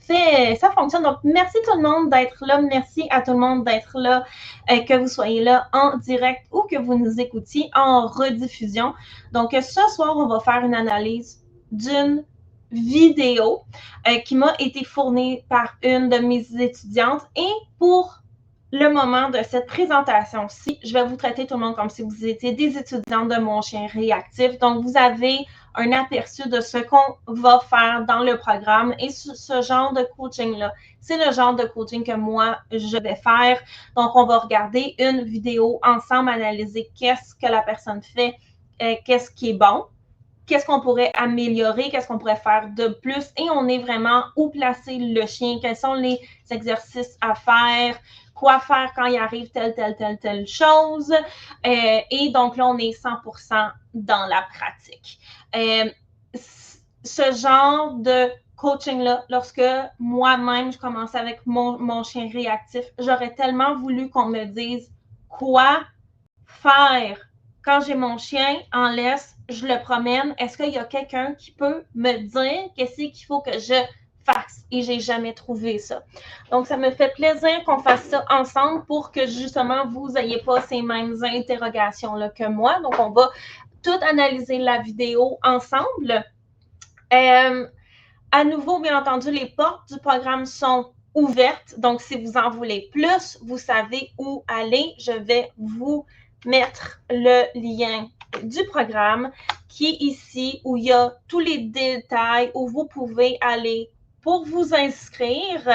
ça fonctionne. Donc, merci tout le monde d'être là. Merci à tout le monde d'être là, que vous soyez là en direct ou que vous nous écoutiez en rediffusion. Donc, ce soir, on va faire une analyse d'une vidéo qui m'a été fournie par une de mes étudiantes. Et pour le moment de cette présentation-ci, je vais vous traiter tout le monde comme si vous étiez des étudiants de Mon Chien Réactif. Donc, vous avez un aperçu de ce qu'on va faire dans le programme et ce genre de coaching-là. C'est le genre de coaching que moi, je vais faire. Donc, on va regarder une vidéo ensemble, analyser qu'est-ce que la personne fait, qu'est-ce qui est bon, qu'est-ce qu'on pourrait améliorer, qu'est-ce qu'on pourrait faire de plus, et on est vraiment où placer le chien, quels sont les exercices à faire, quoi faire quand il arrive telle chose. Et donc là, on est 100% dans la pratique. Ce genre de coaching-là, lorsque moi-même, je commençais avec mon chien réactif, j'aurais tellement voulu qu'on me dise quoi faire quand j'ai mon chien en laisse, je le promène. Est-ce qu'il y a quelqu'un qui peut me dire qu'est-ce qu'il faut que je fasse? Et j'ai jamais trouvé ça. Donc, ça me fait plaisir qu'on fasse ça ensemble pour que justement vous n'ayez pas ces mêmes interrogations-là que moi. Donc, on va tout analyser la vidéo ensemble. À nouveau, bien entendu, les portes du programme sont ouvertes. Donc, si vous en voulez plus, vous savez où aller. Je vais vous mettre le lien du programme qui est ici, où il y a tous les détails, où vous pouvez aller pour vous inscrire.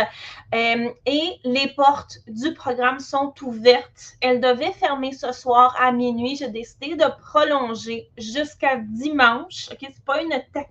Et les portes du programme sont ouvertes. Elles devaient fermer ce soir à minuit. J'ai décidé de prolonger jusqu'à dimanche. OK? C'est pas une tactique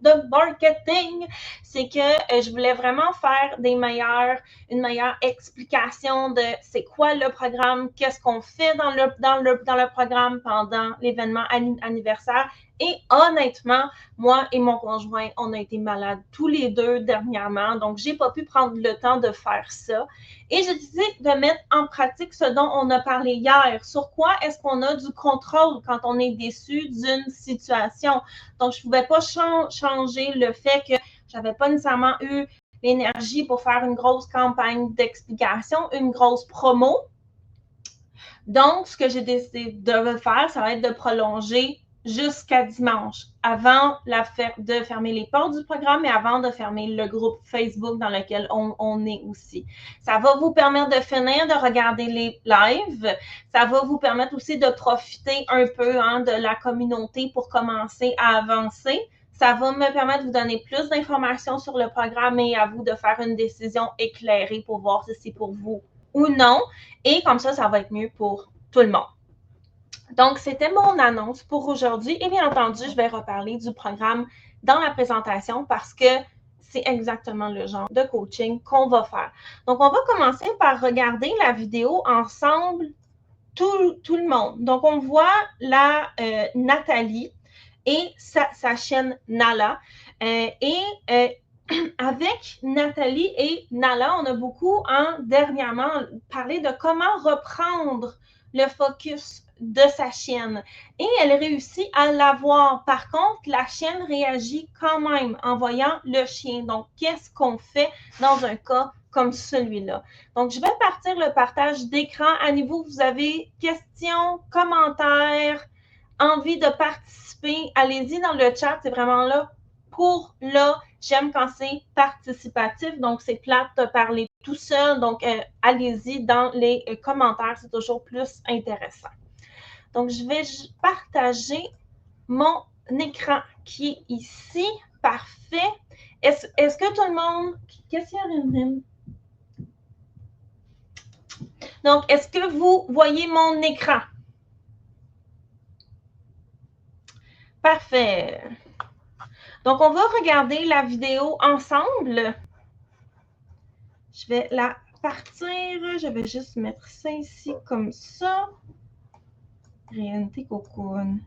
de marketing, c'est que je voulais vraiment faire une meilleure explication de c'est quoi le programme, qu'est-ce qu'on fait dans le programme pendant l'événement anniversaire. Et honnêtement, moi et mon conjoint, on a été malades tous les deux dernièrement, donc j'ai pas pu prendre le temps de faire ça. Et j'ai décidé de mettre en pratique ce dont on a parlé hier. Sur quoi est-ce qu'on a du contrôle quand on est déçu d'une situation? Donc, je ne pouvais pas changer le fait que je n'avais pas nécessairement eu l'énergie pour faire une grosse campagne d'explication, une grosse promo. Donc, ce que j'ai décidé de faire, ça va être de prolonger jusqu'à dimanche, avant de fermer les portes du programme et avant de fermer le groupe Facebook dans lequel on est aussi. Ça va vous permettre de finir de regarder les lives. Ça va vous permettre aussi de profiter un peu de la communauté pour commencer à avancer. Ça va me permettre de vous donner plus d'informations sur le programme et à vous de faire une décision éclairée pour voir si c'est pour vous ou non. Et comme ça va être mieux pour tout le monde. Donc, c'était mon annonce pour aujourd'hui. Et bien entendu, je vais reparler du programme dans la présentation parce que c'est exactement le genre de coaching qu'on va faire. Donc, on va commencer par regarder la vidéo ensemble, tout le monde. Donc, on voit Nathalie et sa chienne Nala. Avec Nathalie et Nala, on a beaucoup dernièrement parlé de comment reprendre le focus de sa chienne. Et elle réussit à l'avoir. Par contre, la chienne réagit quand même en voyant le chien. Donc, qu'est-ce qu'on fait dans un cas comme celui-là? Donc, je vais partir le partage d'écran. À nouveau, vous avez questions, commentaires, envie de participer, allez-y dans le chat. C'est vraiment là pour là. J'aime quand c'est participatif, donc c'est plate de parler tout seul. Donc, allez-y dans les commentaires, c'est toujours plus intéressant. Donc, je vais partager mon écran qui est ici. Parfait. Est-ce que tout le monde... Qu'est-ce qu'il y a, donc, est-ce que vous voyez mon écran? Parfait. Donc, on va regarder la vidéo ensemble. Je vais la partir. Je vais juste mettre ça ici comme ça. Réalité cocoon.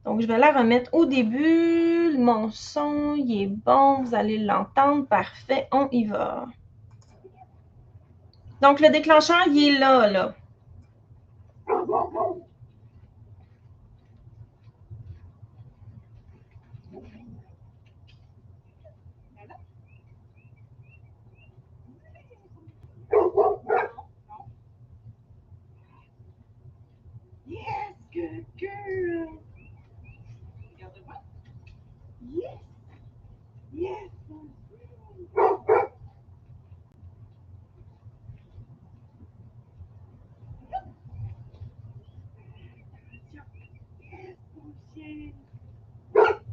Donc, je vais la remettre au début. Mon son, il est bon. Vous allez l'entendre. Parfait. On y va. Donc, le déclencheur, il est là. Yes. Yes, mon chien. Okay.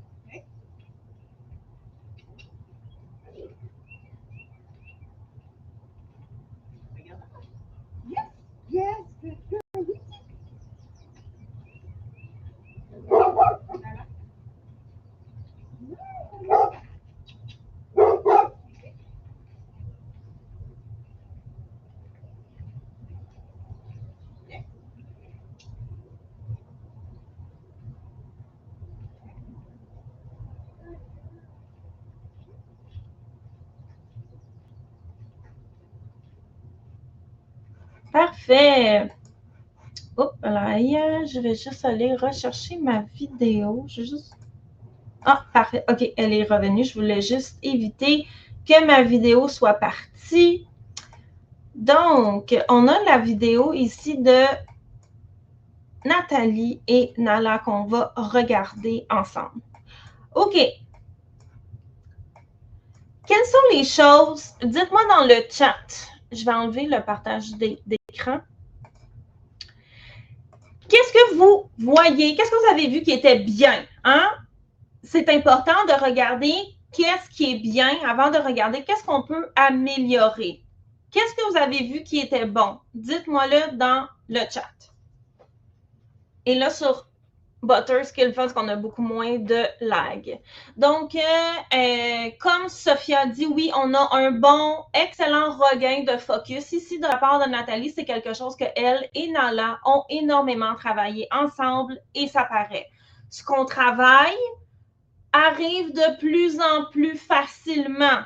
Together. Yes. Yes. Good girl. Parfait. Oups, là, je vais juste aller rechercher ma vidéo. Je vais juste... Ah, parfait. OK, elle est revenue. Je voulais juste éviter que ma vidéo soit partie. Donc, on a la vidéo ici de Nathalie et Nala qu'on va regarder ensemble. OK. Quelles sont les choses? Dites-moi dans le chat. Je vais enlever le partage d'écran. Qu'est-ce que vous voyez? Qu'est-ce que vous avez vu qui était bien? Hein? C'est important de regarder qu'est-ce qui est bien avant de regarder qu'est-ce qu'on peut améliorer. Qu'est-ce que vous avez vu qui était bon? Dites-moi-le dans le chat. Et là, sur Butter, ce qui est le fun, c'est qu'on a beaucoup moins de lag. Donc, comme Sophia dit, oui, on a un bon, excellent regain de focus. Ici, de la part de Nathalie, c'est quelque chose que elle et Nala ont énormément travaillé ensemble et ça paraît. Ce qu'on travaille arrive de plus en plus facilement.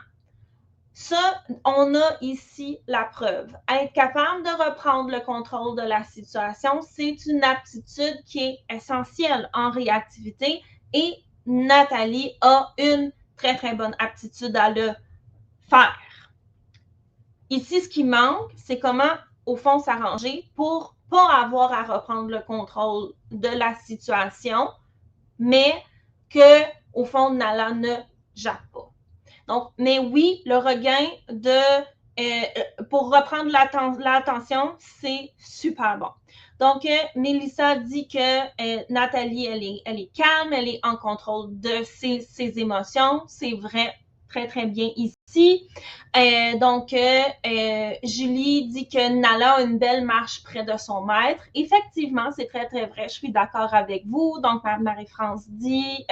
Ça, on a ici la preuve. Être capable de reprendre le contrôle de la situation, c'est une aptitude qui est essentielle en réactivité et Nathalie a une très, très bonne aptitude à le faire. Ici, ce qui manque, c'est comment, au fond, s'arranger pour ne pas avoir à reprendre le contrôle de la situation, mais que, au fond, Nala ne jappe pas. Donc, mais oui, le regain pour reprendre l'attention, c'est super bon. Donc, Mélissa dit que Nathalie, elle est calme, elle est en contrôle de ses émotions. C'est vrai, très, très bien ici. Donc, Julie dit que Nala a une belle marche près de son maître. Effectivement, c'est très, très vrai. Je suis d'accord avec vous. Donc, Marie-France dit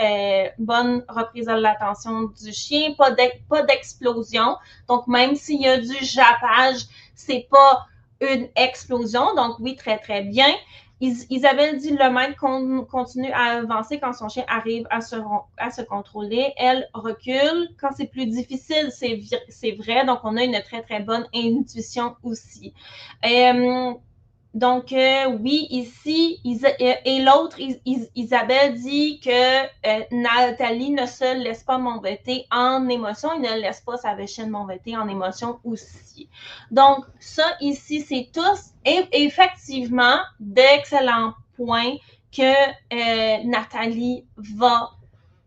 bonne reprise de l'attention du chien, pas d'explosion. Donc, même s'il y a du jappage, c'est pas une explosion. Donc, oui, très, très bien. Isabelle dit le maître continue à avancer quand son chien arrive à se contrôler. Elle recule. Quand c'est plus difficile, c'est vrai. Donc, on a une très, très bonne intuition aussi. Donc, oui, ici, et l'autre, Isabelle dit que Nathalie ne se laisse pas m'embêter en émotion, il ne laisse pas sa chienne m'embêter en émotion aussi. Donc, ça ici, c'est tous effectivement d'excellents points que Nathalie va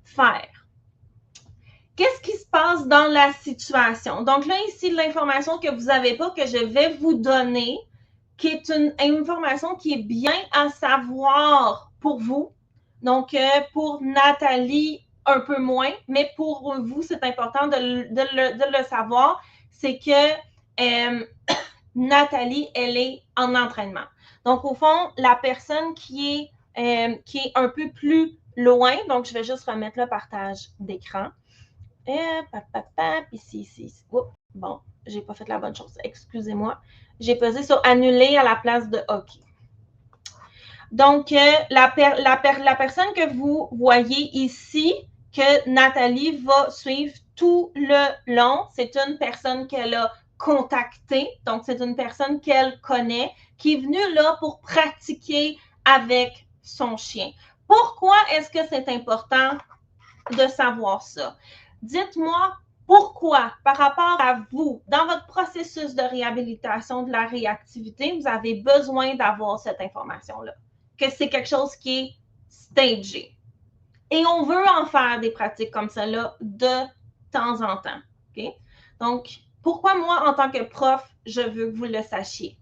faire. Qu'est-ce qui se passe dans la situation? Donc là, ici, l'information que vous n'avez pas, que je vais vous donner, qui est une information qui est bien à savoir pour vous. Donc, pour Nathalie, un peu moins, mais pour vous, c'est important de le savoir, c'est que Nathalie, elle est en entraînement. Donc, au fond, la personne qui est un peu plus loin, donc je vais juste remettre le partage d'écran. Ici. Bon, j'ai pas fait la bonne chose. Excusez-moi. J'ai pesé sur annuler à la place de OK. Donc, la personne que vous voyez ici, que Nathalie va suivre tout le long, c'est une personne qu'elle a contactée. Donc, c'est une personne qu'elle connaît, qui est venue là pour pratiquer avec son chien. Pourquoi est-ce que c'est important de savoir ça? Dites-moi pourquoi, par rapport à vous, dans votre processus de réhabilitation de la réactivité, vous avez besoin d'avoir cette information-là, que c'est quelque chose qui est stagé. Et on veut en faire des pratiques comme ça là de temps en temps. OK? Donc, pourquoi moi, en tant que prof, je veux que vous le sachiez?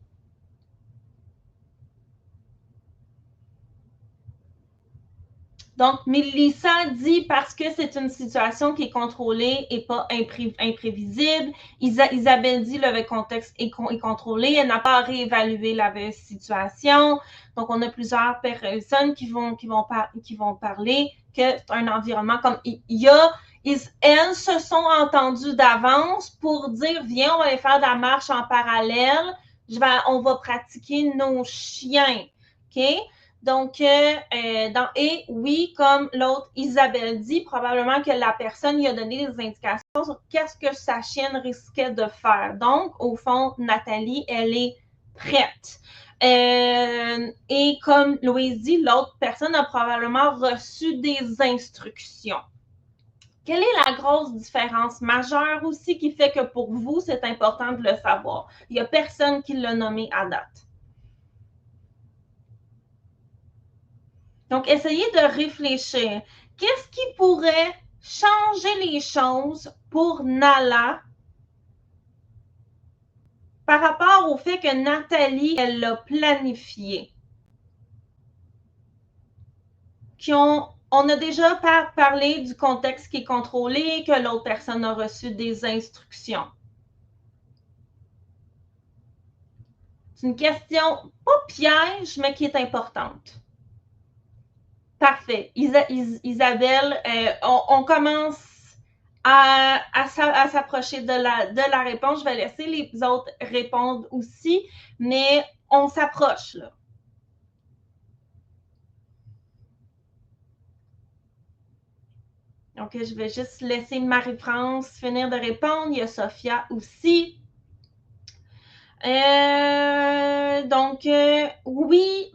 Donc, Mélissa dit parce que c'est une situation qui est contrôlée et pas imprévisible. Isabelle dit le contexte est contrôlé. Elle n'a pas à réévaluer la situation. Donc, on a plusieurs personnes qui vont parler que c'est un environnement comme elles se sont entendues d'avance pour dire viens, on va aller faire de la marche en parallèle. On va pratiquer nos chiens. OK? Donc, et oui, comme l'autre Isabelle dit, probablement que la personne lui a donné des indications sur qu'est-ce que sa chienne risquait de faire. Donc, au fond, Nathalie, elle est prête. Et comme Louise dit, l'autre personne a probablement reçu des instructions. Quelle est la grosse différence majeure aussi qui fait que pour vous, c'est important de le savoir? Il n'y a personne qui l'a nommé à date. Donc, essayez de réfléchir. Qu'est-ce qui pourrait changer les choses pour Nala par rapport au fait que Nathalie, elle l'a planifié? On a déjà parlé du contexte qui est contrôlé, que l'autre personne a reçu des instructions. C'est une question pas piège, mais qui est importante. Parfait. Isabelle, on commence à s'approcher de la réponse. Je vais laisser les autres répondre aussi, mais on s'approche là. Donc, je vais juste laisser Marie-France finir de répondre. Il y a Sophia aussi. Donc, oui,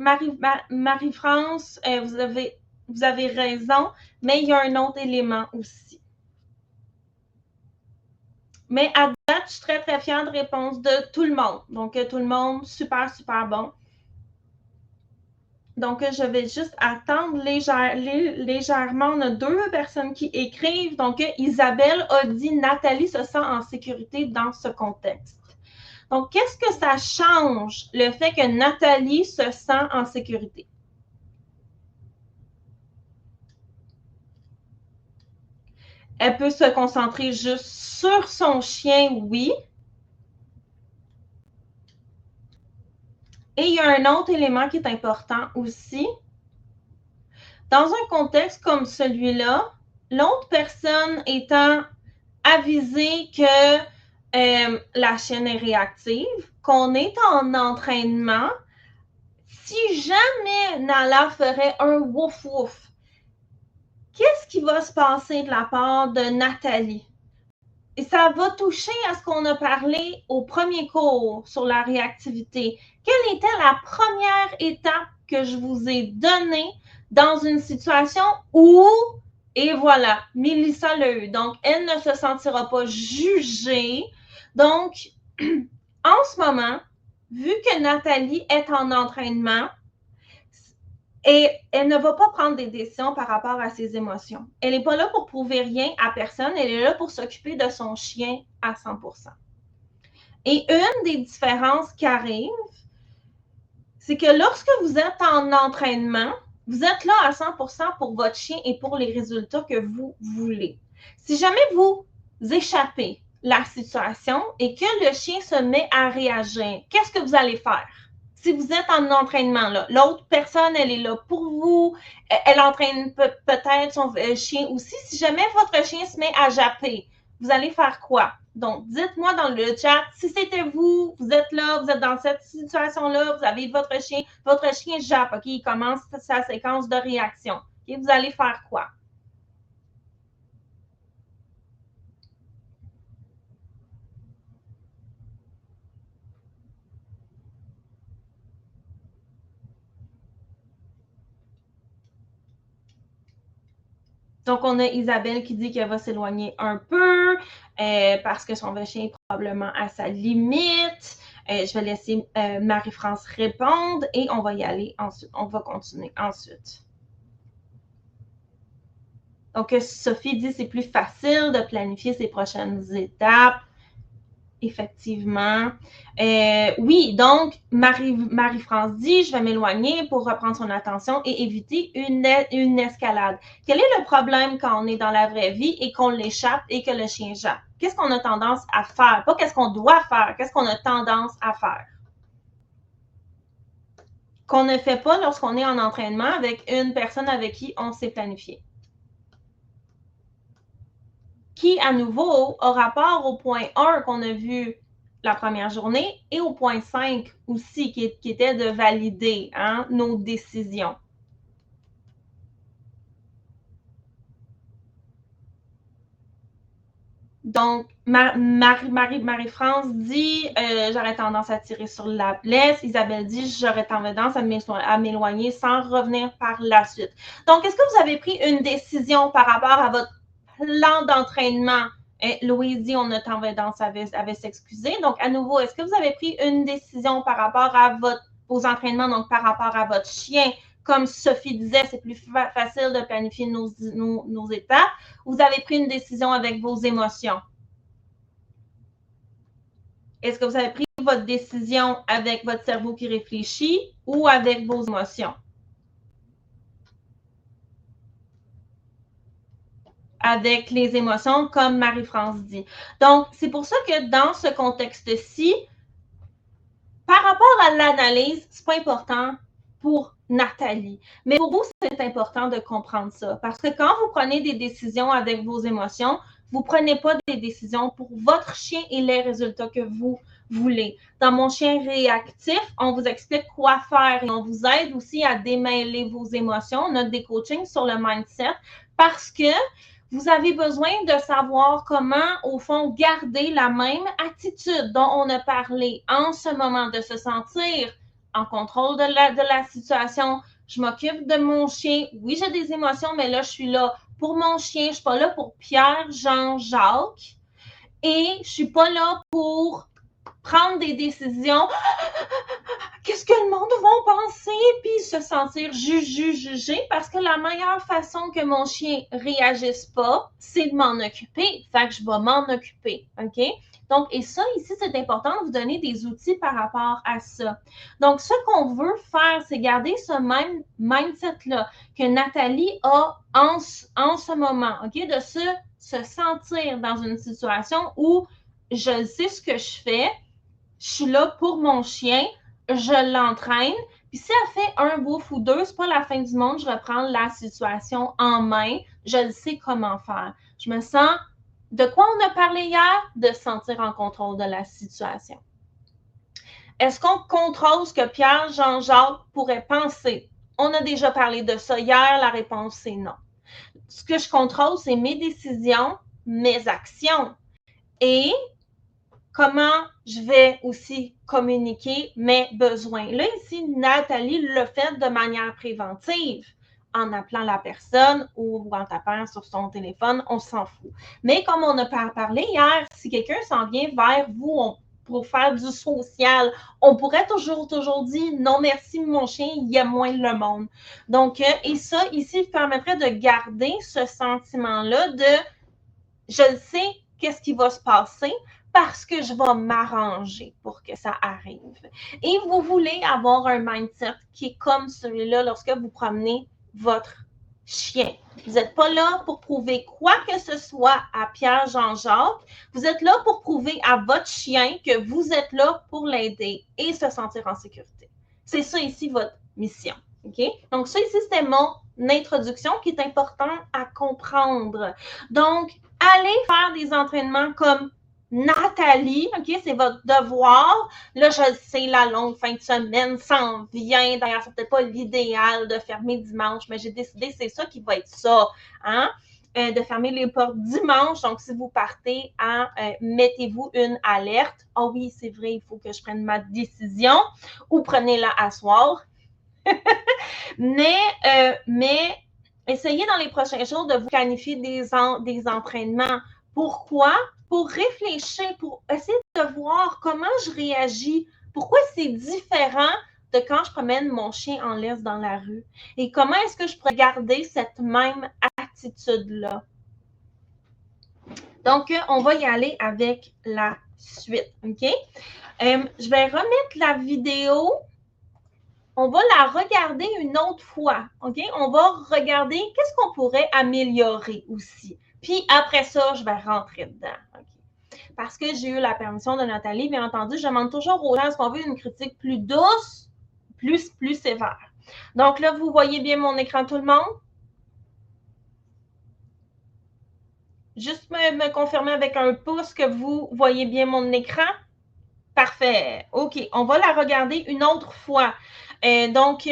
Marie-France, vous avez raison, mais il y a un autre élément aussi. Mais à date, je suis très, très fière de réponse de tout le monde. Donc, tout le monde, super, super bon. Donc, je vais juste attendre légèrement. On a 2 personnes qui écrivent. Donc, Isabelle a dit « Nathalie se sent en sécurité dans ce contexte ». Donc, qu'est-ce que ça change, le fait que Nathalie se sent en sécurité? Elle peut se concentrer juste sur son chien, oui. Et il y a un autre élément qui est important aussi. Dans un contexte comme celui-là, l'autre personne étant avisée que la chienne est réactive, qu'on est en entraînement, si jamais Nala ferait un wouf-wouf, qu'est-ce qui va se passer de la part de Nathalie? Et ça va toucher à ce qu'on a parlé au premier cours sur la réactivité. Quelle était la première étape que je vous ai donnée dans une situation où, et voilà, Mélissa l'a eu. Donc, elle ne se sentira pas jugée. Donc, en ce moment, vu que Nathalie est en entraînement, et elle ne va pas prendre des décisions par rapport à ses émotions. Elle n'est pas là pour prouver rien à personne. Elle est là pour s'occuper de son chien à 100%. Et une des différences qui arrivent, c'est que lorsque vous êtes en entraînement, vous êtes là à 100% pour votre chien et pour les résultats que vous voulez. Si jamais vous échappez la situation et que le chien se met à réagir, qu'est-ce que vous allez faire? Si vous êtes en entraînement, là, l'autre personne, elle est là pour vous, elle entraîne peut-être son chien aussi. Si jamais votre chien se met à japper, vous allez faire quoi? Donc, dites-moi dans le chat, si c'était vous, vous êtes là, vous êtes dans cette situation-là, vous avez votre chien jappe, OK? Il commence sa séquence de réaction. OK? Vous allez faire quoi? Donc, on a Isabelle qui dit qu'elle va s'éloigner un peu parce que son chien est probablement à sa limite. Je vais laisser Marie-France répondre et on va y aller ensuite. On va continuer ensuite. Donc, Sophie dit c'est plus facile de planifier ses prochaines étapes. Effectivement. Oui, donc, Marie-France dit, je vais m'éloigner pour reprendre son attention et éviter une escalade. Quel est le problème quand on est dans la vraie vie et qu'on l'échappe et que le chien jappe? Qu'est-ce qu'on a tendance à faire? Pas qu'est-ce qu'on doit faire, qu'est-ce qu'on a tendance à faire? Qu'on ne fait pas lorsqu'on est en entraînement avec une personne avec qui on s'est planifié. Qui, à nouveau, a rapport au point 1 qu'on a vu la première journée et au point 5 aussi, qui était de valider nos décisions. Donc, Marie-France dit j'aurais tendance à tirer sur la laisse. Isabelle dit j'aurais tendance à m'éloigner sans revenir par la suite. Donc, est-ce que vous avez pris une décision par rapport à votre plan d'entraînement? Louise dit on a tendance à s'excuser. Donc, à nouveau, est-ce que vous avez pris une décision par rapport à vos entraînements, donc par rapport à votre chien? Comme Sophie disait, c'est plus facile de planifier nos étapes. Vous avez pris une décision avec vos émotions. Est-ce que vous avez pris votre décision avec votre cerveau qui réfléchit ou avec vos émotions? Avec les émotions, comme Marie-France dit. Donc, c'est pour ça que dans ce contexte-ci, par rapport à l'analyse, c'est pas important pour Nathalie. Mais pour vous, c'est important de comprendre ça. Parce que quand vous prenez des décisions avec vos émotions, vous ne prenez pas des décisions pour votre chien et les résultats que vous voulez. Dans mon chien réactif, on vous explique quoi faire et on vous aide aussi à démêler vos émotions. On a des coachings sur le mindset parce que vous avez besoin de savoir comment, au fond, garder la même attitude dont on a parlé en ce moment, de se sentir en contrôle de la situation. Je m'occupe de mon chien. Oui, j'ai des émotions, mais là, je suis là pour mon chien. Je ne suis pas là pour Pierre, Jean, Jacques. Et je ne suis pas là pour prendre des décisions. Qu'est-ce que le monde va penser? Puis se sentir jugé parce que la meilleure façon que mon chien réagisse pas, c'est de m'en occuper. Fait que je vais m'en occuper. OK? Donc, et ça, ici, c'est important de vous donner des outils par rapport à ça. Donc, ce qu'on veut faire, c'est garder ce même mindset-là que Nathalie a en ce moment, OK? De se sentir dans une situation où je sais ce que je fais, je suis là pour mon chien, je l'entraîne, puis si elle fait un bouffe ou deux, c'est pas la fin du monde, je reprends la situation en main, je le sais comment faire. Je me sens, de quoi on a parlé hier? De se sentir en contrôle de la situation. Est-ce qu'on contrôle ce que Pierre, Jean-Jacques pourrait penser? On a déjà parlé de ça hier, la réponse c'est non. Ce que je contrôle, c'est mes décisions, mes actions et comment je vais aussi communiquer mes besoins. Là, ici, Nathalie le fait de manière préventive, en appelant la personne ou en tapant sur son téléphone, on s'en fout. Mais comme on a parlé hier, si quelqu'un s'en vient vers vous pour faire du social, on pourrait toujours dire non merci mon chien, il y a moins le monde. Donc, et ça, ici, permettrait de garder ce sentiment-là de je sais qu'est-ce qui va se passer, parce que je vais m'arranger pour que ça arrive. Et vous voulez avoir un mindset qui est comme celui-là lorsque vous promenez votre chien. Vous n'êtes pas là pour prouver quoi que ce soit à Pierre, Jean-Jacques. Vous êtes là pour prouver à votre chien que vous êtes là pour l'aider et se sentir en sécurité. C'est ça ici votre mission. Okay? Donc, ça ici, c'était mon introduction qui est important à comprendre. Donc, allez faire des entraînements comme Nathalie, OK, c'est votre devoir. Là, je sais, la longue fin de semaine s'en vient. D'ailleurs, c'est peut-être pas l'idéal de fermer dimanche, mais j'ai décidé, c'est ça qui va être ça, hein? De fermer les portes dimanche. Donc, si vous partez, mettez-vous une alerte. Ah oui, c'est vrai, il faut que je prenne ma décision ou prenez-la à soir. mais essayez dans les prochains jours de vous planifier des entraînements. Pourquoi? Pour réfléchir, pour essayer de voir comment je réagis. Pourquoi c'est différent de quand je promène mon chien en laisse dans la rue? Et comment est-ce que je pourrais garder cette même attitude-là. Donc, on va y aller avec la suite, OK? Je vais remettre la vidéo. On va la regarder une autre fois, OK? On va regarder qu'est-ce qu'on pourrait améliorer aussi. Puis après ça, je vais rentrer dedans, OK? Parce que j'ai eu la permission de Nathalie, bien entendu, je demande toujours aux gens est-ce qu'on veut une critique plus douce, plus sévère. Donc là, vous voyez bien mon écran, tout le monde? Juste me confirmer avec un pouce que vous voyez bien mon écran. Parfait. OK, on va la regarder une autre fois. Donc,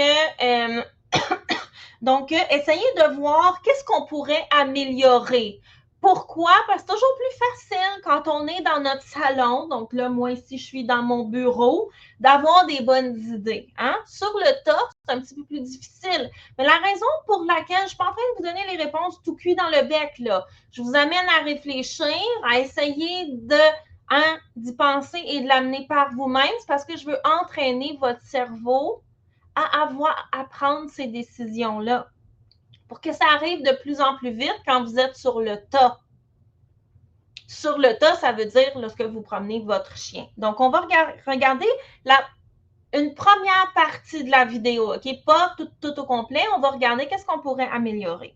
essayez de voir qu'est-ce qu'on pourrait améliorer. Pourquoi? Parce que c'est toujours plus facile quand on est dans notre salon, donc là, moi ici, je suis dans mon bureau, d'avoir des bonnes idées. Hein? Sur le tas, c'est un petit peu plus difficile. Mais la raison pour laquelle je ne suis pas en train de vous donner les réponses tout cuit dans le bec, là, je vous amène à réfléchir, à essayer d'y penser et de l'amener par vous-même, c'est parce que je veux entraîner votre cerveau à prendre ces décisions-là pour que ça arrive de plus en plus vite quand vous êtes sur le tas. Sur le tas, ça veut dire lorsque vous promenez votre chien. Donc, on va regarder une première partie de la vidéo, OK? Pas tout au complet. On va regarder qu'est-ce qu'on pourrait améliorer.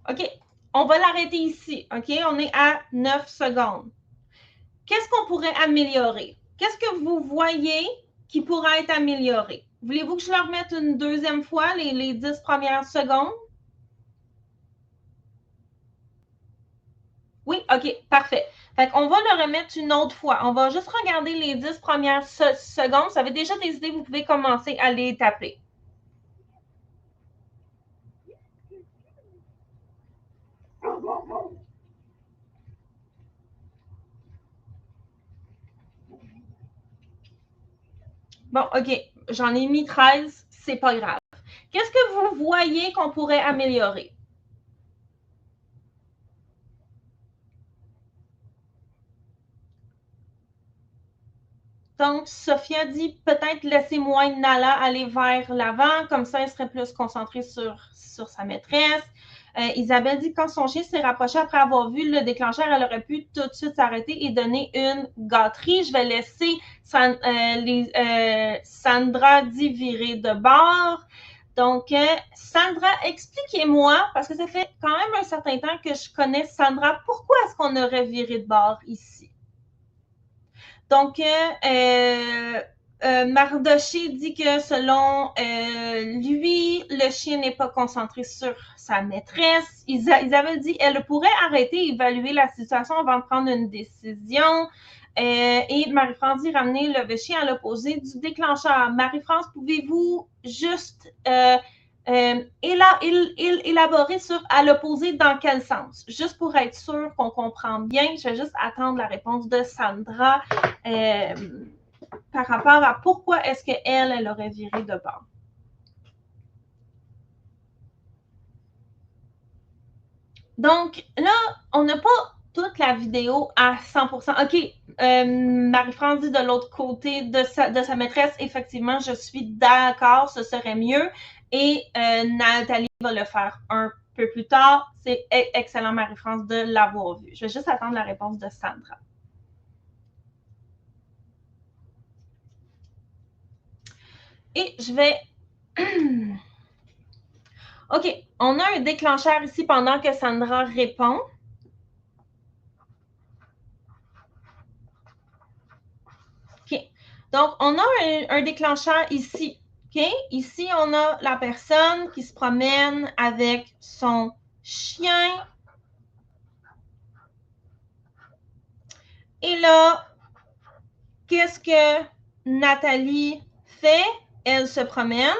OK, on va l'arrêter ici, OK? On est à 9 secondes. Qu'est-ce qu'on pourrait améliorer? Qu'est-ce que vous voyez qui pourrait être amélioré? Voulez-vous que je le remette une deuxième fois, les 10 premières secondes? Oui, OK, parfait. Fait qu'on va le remettre une autre fois. On va juste regarder les 10 premières secondes. Ça avez déjà des idées, vous pouvez commencer à les taper. Bon, OK, j'en ai mis 13, c'est pas grave. Qu'est-ce que vous voyez qu'on pourrait améliorer? Donc, Sophia dit peut-être laisser moins Nala aller vers l'avant, comme ça, elle serait plus concentrée sur sa maîtresse. Isabelle dit quand son chien s'est rapproché après avoir vu le déclencheur, elle aurait pu tout de suite s'arrêter et donner une gâterie. Je vais laisser Sandra dit virer de bord. Donc, Sandra, expliquez-moi, parce que ça fait quand même un certain temps que je connais Sandra, pourquoi est-ce qu'on aurait viré de bord ici? Donc, Mardoché dit que selon lui, le chien n'est pas concentré sur sa maîtresse. Isabelle dit qu'elle pourrait arrêter et évaluer la situation avant de prendre une décision. Et Marie-France dit ramener le chien à l'opposé du déclencheur. Marie-France, pouvez-vous juste élaborer sur à l'opposé dans quel sens? Juste pour être sûr qu'on comprend bien, je vais juste attendre la réponse de Sandra par rapport à pourquoi est-ce qu'elle aurait viré de bord. Donc là, on n'a pas toute la vidéo à 100%. OK, Marie-France dit de l'autre côté de sa maîtresse, effectivement, je suis d'accord, ce serait mieux. Et Nathalie va le faire un peu plus tard. C'est excellent, Marie-France, de l'avoir vu. Je vais juste attendre la réponse de Sandra. Et je vais... OK, on a un déclencheur ici pendant que Sandra répond. OK, donc on a un déclencheur ici. OK, ici on a la personne qui se promène avec son chien. Et là, qu'est-ce que Nathalie fait? Elle se promène.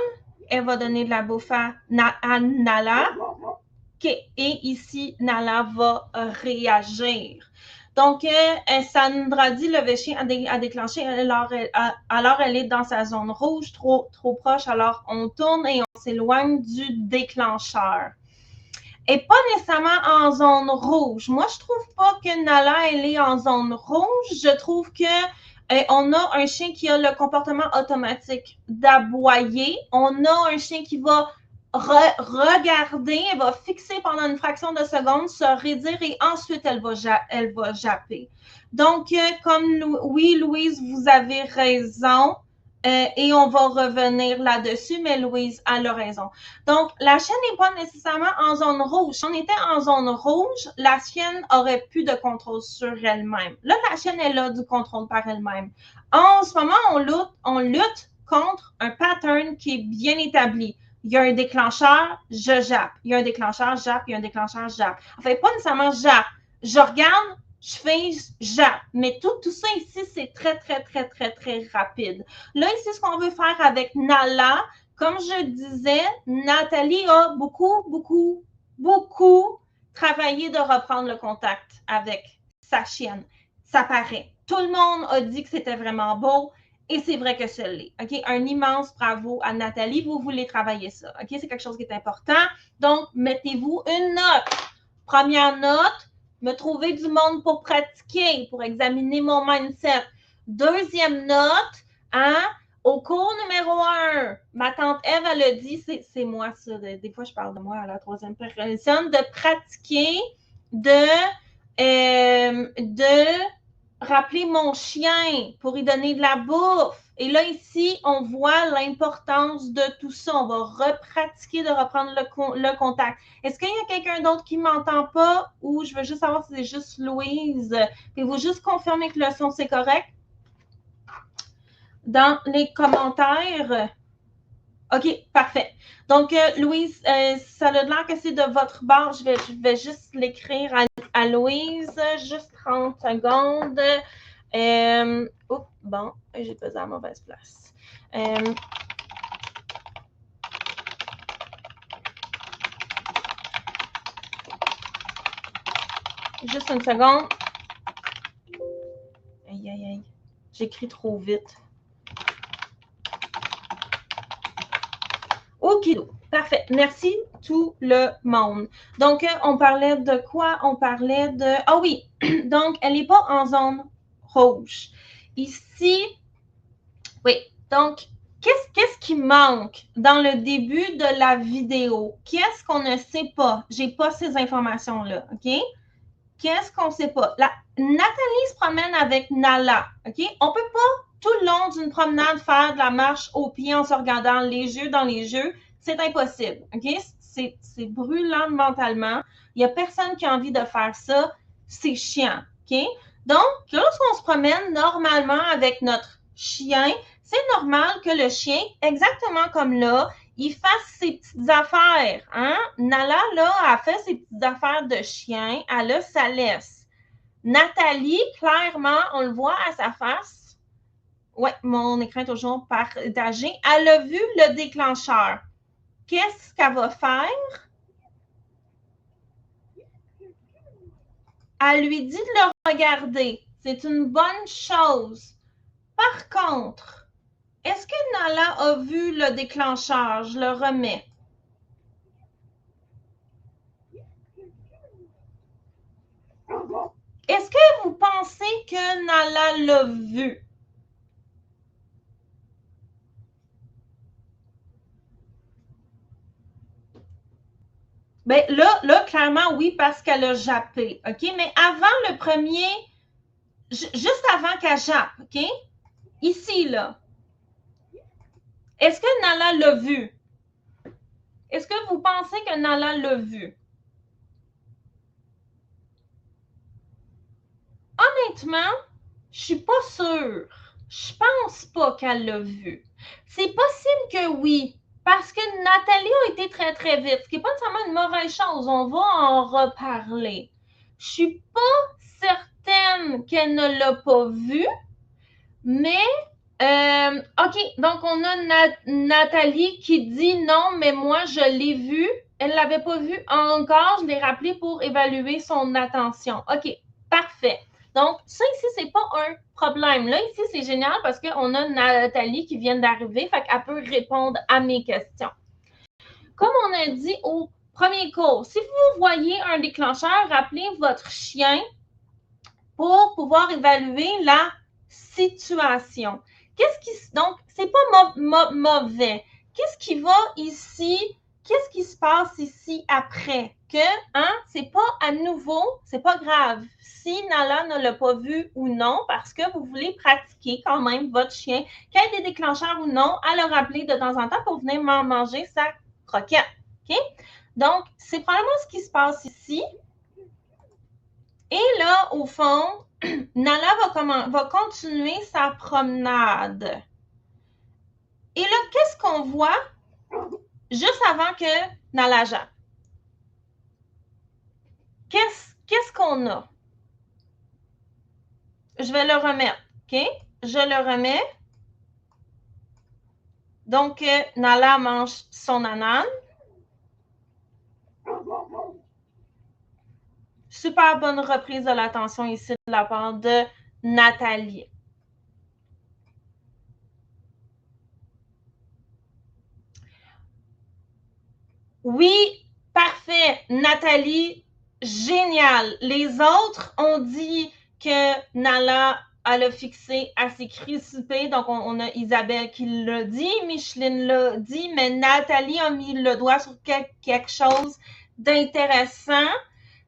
Elle va donner de la bouffe à Nala. OK. Et ici, Nala va réagir. Donc, Sandra dit le chien a déclenché. Alors, elle est dans sa zone rouge, trop proche. Alors, on tourne et on s'éloigne du déclencheur. Et pas nécessairement en zone rouge. Moi, je trouve pas que Nala, elle est en zone rouge. Je trouve que On a un chien qui a le comportement automatique d'aboyer. On a un chien qui va regarder, elle va fixer pendant une fraction de seconde, se raidir et ensuite elle va japper. Donc, oui, Louise, vous avez raison. Et on va revenir là-dessus, mais Louise a raison. Donc, la chienne n'est pas nécessairement en zone rouge. Si on était en zone rouge, la chienne aurait plus de contrôle sur elle-même. Là, la chienne est là du contrôle par elle-même. En ce moment, on lutte contre un pattern qui est bien établi. Il y a un déclencheur, je jappe. Il y a un déclencheur, jappe. Il y a un déclencheur, jappe. Enfin, pas nécessairement jappe. Je regarde, je fais, jappe. Mais tout ça ici, c'est très rapide. Là, ici, ce qu'on veut faire avec Nala, comme je disais, Nathalie a beaucoup travaillé de reprendre le contact avec sa chienne. Ça paraît. Tout le monde a dit que c'était vraiment beau. Et c'est vrai que ça l'est. OK? Un immense bravo à Nathalie. Vous voulez travailler ça. OK? C'est quelque chose qui est important. Donc, mettez-vous une note. Première note, me trouver du monde pour pratiquer, pour examiner mon mindset. Deuxième note, hein? Au cours numéro 1, ma tante Ève, elle a dit, c'est moi ça, des fois je parle de moi à la troisième personne, de pratiquer, de rappeler mon chien pour lui donner de la bouffe. Et là, ici, on voit l'importance de tout ça. On va repratiquer de reprendre le contact. Est-ce qu'il y a quelqu'un d'autre qui ne m'entend pas ou je veux juste savoir si c'est juste Louise? Pouvez-vous juste confirmer que le son, c'est correct? Dans les commentaires. OK, parfait. Donc, Louise, ça a l'air que c'est de votre bord. Je vais juste l'écrire à Louise. Juste 30 secondes. Oups, bon, j'ai pesé à la mauvaise place. Juste une seconde. Aïe. J'écris trop vite. OK, parfait. Merci tout le monde. Donc, on parlait de quoi? On parlait de... Ah oui, donc, elle n'est pas en zone rouge. Ici, oui, donc, qu'est-ce qui manque dans le début de la vidéo? Qu'est-ce qu'on ne sait pas? Je n'ai pas ces informations-là, OK? Qu'est-ce qu'on ne sait pas? Nathalie se promène avec Nala, OK? On ne peut pas tout le long d'une promenade faire de la marche au pied en se regardant les yeux dans les yeux. C'est impossible, OK? C'est brûlant mentalement. Il n'y a personne qui a envie de faire ça. C'est chiant, OK? Donc, lorsqu'on se promène normalement avec notre chien, c'est normal que le chien, exactement comme là, il fasse ses petites affaires. Hein? Nala, là, a fait ses petites affaires de chien. Elle a sa laisse. Nathalie, clairement, on le voit à sa face. Oui, mon écran est toujours partagé. Elle a vu le déclencheur. Qu'est-ce qu'elle va faire? Elle lui dit de le regarder. C'est une bonne chose. Par contre, est-ce que Nala a vu le déclencheur? Je le remets. Est-ce que vous pensez que Nala l'a vu? Bien, là, clairement, oui, parce qu'elle a jappé, OK? Mais avant le premier, juste avant qu'elle jappe, OK? Ici, là. Est-ce que Nala l'a vu? Est-ce que vous pensez que Nala l'a vu? Honnêtement, je suis pas sûre. Je pense pas qu'elle l'a vu. C'est possible que oui, parce que Nathalie a été très vite, ce qui n'est pas nécessairement une mauvaise chose. On va en reparler. Je suis pas certaine qu'elle ne l'a pas vu, mais OK, donc on a Nathalie qui dit non, mais moi je l'ai vu. Elle ne l'avait pas vu encore. Je l'ai rappelé pour évaluer son attention. OK, parfait. Donc, ça ici, c'est pas un problème. Là, ici, c'est génial parce qu'on a Nathalie qui vient d'arriver, fait qu'elle peut répondre à mes questions. Comme on a dit au premier cours, si vous voyez un déclencheur, rappelez votre chien pour pouvoir évaluer la situation. Donc, c'est pas mauvais. Qu'est-ce qui va ici? Qu'est-ce qui se passe ici après? Que, c'est pas à nouveau, c'est pas grave. Si Nala ne l'a pas vu ou non, parce que vous voulez pratiquer quand même votre chien, qu'il y ait des déclencheurs ou non, à le rappeler de temps en temps pour venir manger sa croquette. OK? Donc, c'est probablement ce qui se passe ici. Et là, au fond, Nala va continuer sa promenade. Et là, qu'est-ce qu'on voit juste avant que Nala jappe? Qu'est-ce qu'on a? Je vais le remettre, OK? Je le remets. Donc, Nala mange son ananas. Super bonne reprise de l'attention ici de la part de Nathalie. Oui, parfait. Nathalie, génial. Les autres ont dit que Nala a fixé à ses crispés. Donc, on a Isabelle qui l'a dit, Micheline l'a dit, mais Nathalie a mis le doigt sur quelque chose d'intéressant.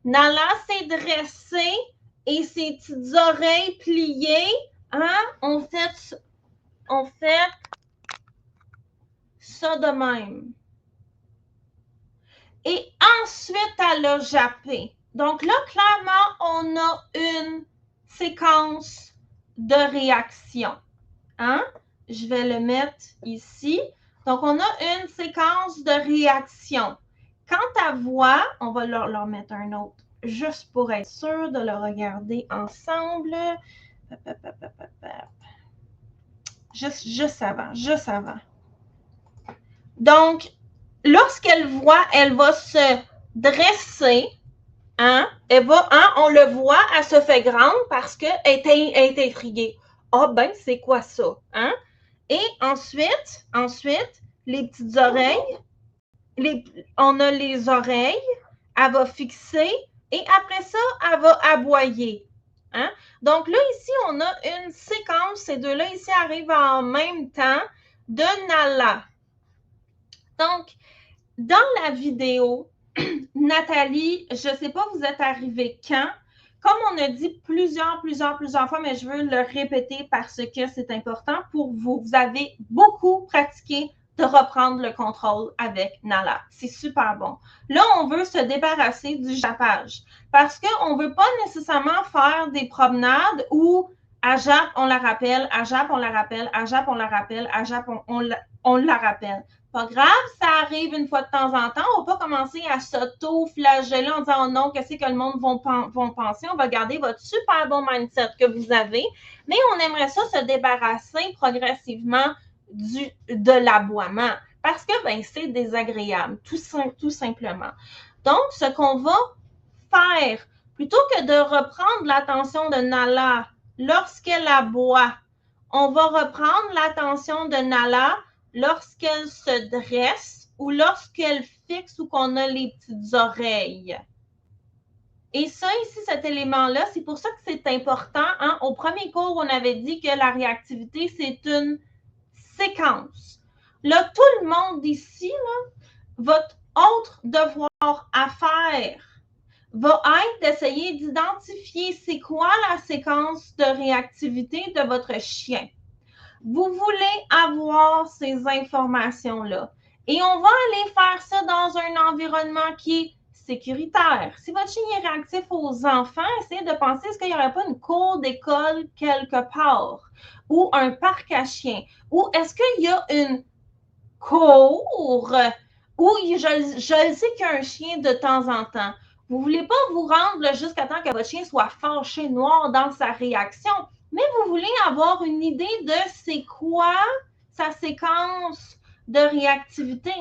Nala s'est dressée et ses petites oreilles pliées, ont fait ça de même. Et ensuite, elle a jappé. Donc là, clairement, on a une séquence de réaction. Je vais le mettre ici. Donc, on a une séquence de réaction. Quant à voix, on va leur mettre un autre, juste pour être sûr de le regarder ensemble. Juste avant. Donc, lorsqu'elle voit, elle va se dresser. Elle va, on le voit, elle se fait grande parce qu'elle est intriguée. Ben, c'est quoi ça? Et ensuite, les petites oreilles, on a les oreilles, elle va fixer et après ça, elle va aboyer. Donc là, ici, on a une séquence, ces deux-là ici arrivent en même temps de Nala. Donc, dans la vidéo, Nathalie, je ne sais pas, vous êtes arrivée quand? Comme on a dit plusieurs fois, mais je veux le répéter parce que c'est important pour vous. Vous avez beaucoup pratiqué de reprendre le contrôle avec Nala. C'est super bon. Là, on veut se débarrasser du jappage parce qu'on ne veut pas nécessairement faire des promenades où à jappe, on la rappelle, à jappe, on la rappelle, à jappe, on la rappelle, à jappe, on la rappelle. Pas grave, ça arrive une fois de temps en temps. On va pas commencer à s'auto-flageller en disant oh non, qu'est-ce que le monde vont penser. On va garder votre super bon mindset que vous avez, mais on aimerait ça se débarrasser progressivement de l'aboiement parce que c'est désagréable, tout simplement. Donc, ce qu'on va faire, plutôt que de reprendre l'attention de Nala lorsqu'elle aboie, on va reprendre l'attention de Nala lorsqu'elle se dresse ou lorsqu'elle fixe ou qu'on a les petites oreilles. Et ça, ici, cet élément-là, c'est pour ça que c'est important. Au premier cours, on avait dit que la réactivité, c'est une séquence. Là, tout le monde ici, votre autre devoir à faire va être d'essayer d'identifier c'est quoi la séquence de réactivité de votre chien. Vous voulez avoir ces informations-là. Et on va aller faire ça dans un environnement qui est sécuritaire. Si votre chien est réactif aux enfants, essayez de penser, est-ce qu'il n'y aurait pas une cour d'école quelque part? Ou un parc à chiens? Ou est-ce qu'il y a une cour où je sais qu'il y a un chien de temps en temps? Vous ne voulez pas vous rendre jusqu'à temps que votre chien soit fâché noir dans sa réaction, mais vous voulez avoir une idée de c'est quoi sa séquence de réactivité.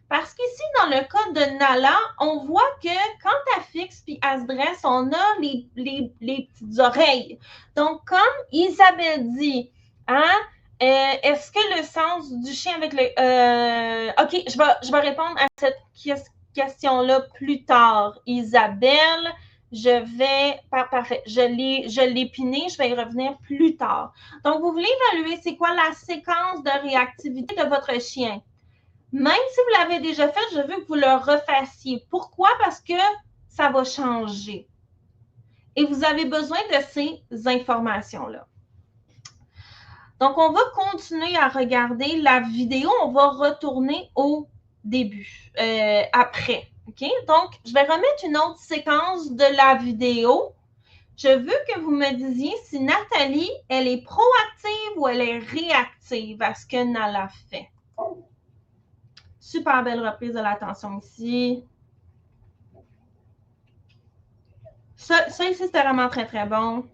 Parce qu'ici, dans le cas de Nala, on voit que quand elle fixe puis elle se dresse, on a les petites oreilles. Donc, comme Isabelle dit, est-ce que le sens du chien avec le... OK, je vais répondre à cette question-là plus tard. Isabelle, parfait, je l'ai piné, je vais y revenir plus tard. Donc, vous voulez évaluer c'est quoi la séquence de réactivité de votre chien. Même si vous l'avez déjà fait, je veux que vous le refassiez. Pourquoi? Parce que ça va changer. Et vous avez besoin de ces informations-là. Donc, on va continuer à regarder la vidéo. On va retourner au début, après. OK? Donc, je vais remettre une autre séquence de la vidéo. Je veux que vous me disiez si Nathalie, elle est proactive ou elle est réactive à ce que Nala fait. Super belle reprise de l'attention ici. Ça ici, c'était vraiment très, très bon.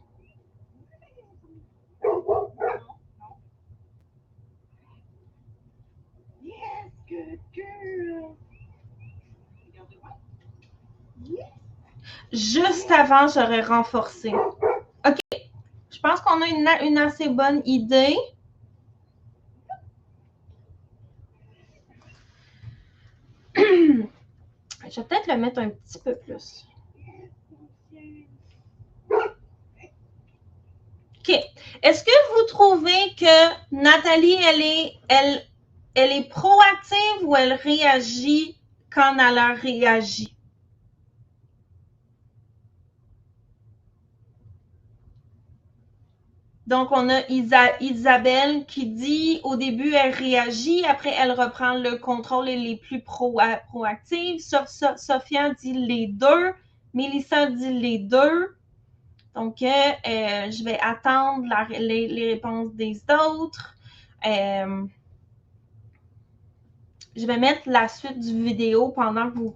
Yes, good girl. Yes. Juste avant, j'aurais renforcé. OK. Je pense qu'on a une assez bonne idée. Je vais peut-être le mettre un petit peu plus. OK. Est-ce que vous trouvez que Nathalie, elle est proactive ou elle réagit quand elle a réagi? Donc, on a Isabelle qui dit, au début, elle réagit, après, elle reprend le contrôle, elle est plus proactive. Sophia dit les deux. Mélissa dit les deux. Donc, je vais attendre les réponses des autres. Je vais mettre la suite du vidéo pendant que vous...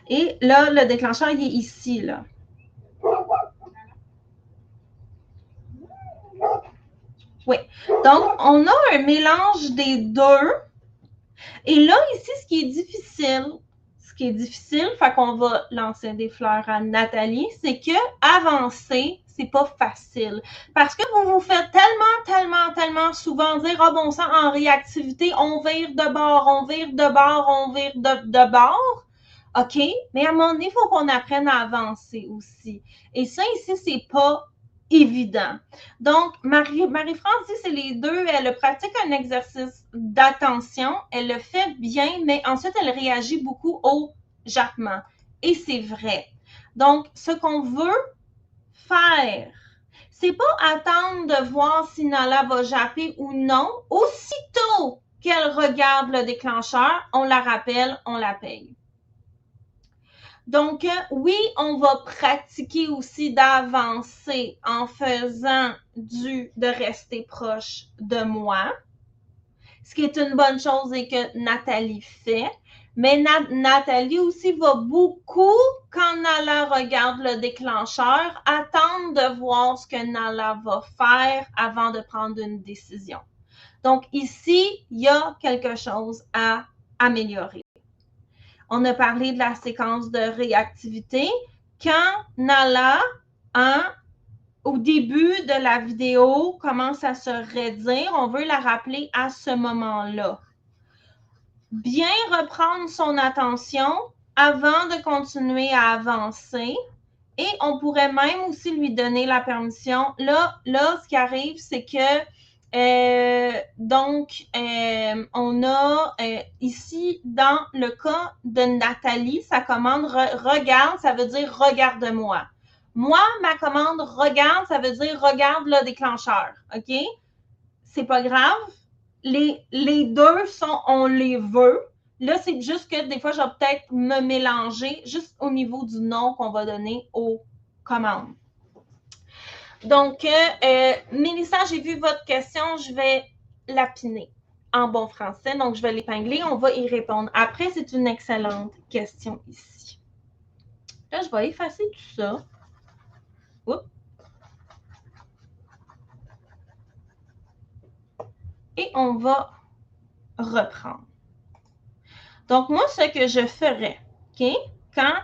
Et là, le déclencheur, il est ici, là. Oui. Donc, on a un mélange des deux. Et là, ici, ce qui est difficile, fait qu'on va lancer des fleurs à Nathalie, c'est que avancer, c'est pas facile. Parce que vous vous faites tellement souvent dire, ah bon sang, en réactivité, on vire de bord, on vire de bord, on vire de bord. OK? Mais à un moment donné, il faut qu'on apprenne à avancer aussi. Et ça, ici, c'est pas évident. Donc, Marie-France dit c'est les deux. Elle pratique un exercice d'attention. Elle le fait bien, mais ensuite, elle réagit beaucoup au jappement. Et c'est vrai. Donc, ce qu'on veut faire, c'est pas attendre de voir si Nala va japper ou non. Aussitôt qu'elle regarde le déclencheur, on la rappelle, on la paye. Donc, oui, on va pratiquer aussi d'avancer en faisant de rester proche de moi, ce qui est une bonne chose et que Nathalie fait. Mais Nathalie aussi va beaucoup, quand Nala regarde le déclencheur, attendre de voir ce que Nala va faire avant de prendre une décision. Donc, ici, il y a quelque chose à améliorer. On a parlé de la séquence de réactivité. Quand Nala, au début de la vidéo, commence à se raidir, on veut la rappeler à ce moment-là. Bien reprendre son attention avant de continuer à avancer. Et on pourrait même aussi lui donner la permission. Là ce qui arrive, c'est que on a ici, dans le cas de Nathalie, sa commande regarde, ça veut dire regarde-moi. Moi, ma commande regarde, ça veut dire regarde le déclencheur. OK? C'est pas grave. Les deux sont on les veut. Là, c'est juste que des fois, je vais peut-être me mélanger juste au niveau du nom qu'on va donner aux commandes. Donc, Mélissa, j'ai vu votre question, je vais la piner en bon français, donc je vais l'épingler, on va y répondre. Après, c'est une excellente question ici. Là, je vais effacer tout ça. Oups. Et on va reprendre. Donc, moi, ce que je ferais, OK, quand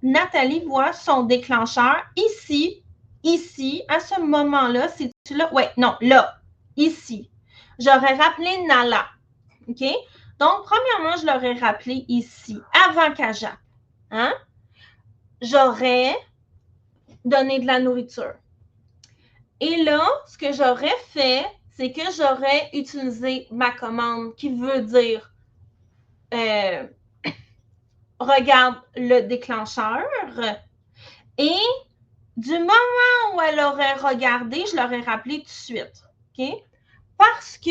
Nathalie voit son déclencheur ici, à ce moment-là, c'est-tu là? Oui, non, là, ici. J'aurais rappelé Nala. OK? Donc, premièrement, je l'aurais rappelé ici, avant qu'elle jappe. Hein? J'aurais donné de la nourriture. Et là, ce que j'aurais fait, c'est que j'aurais utilisé ma commande qui veut dire regarde le déclencheur et du moment où elle aurait regardé, je l'aurais rappelé tout de suite. OK? Parce que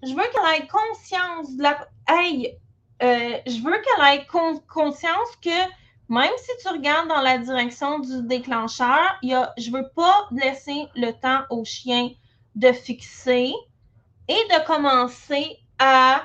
je veux qu'elle ait conscience de la. Hey, je veux qu'elle ait conscience que même si tu regardes dans la direction du déclencheur, je ne veux pas laisser le temps au chien de fixer et de commencer à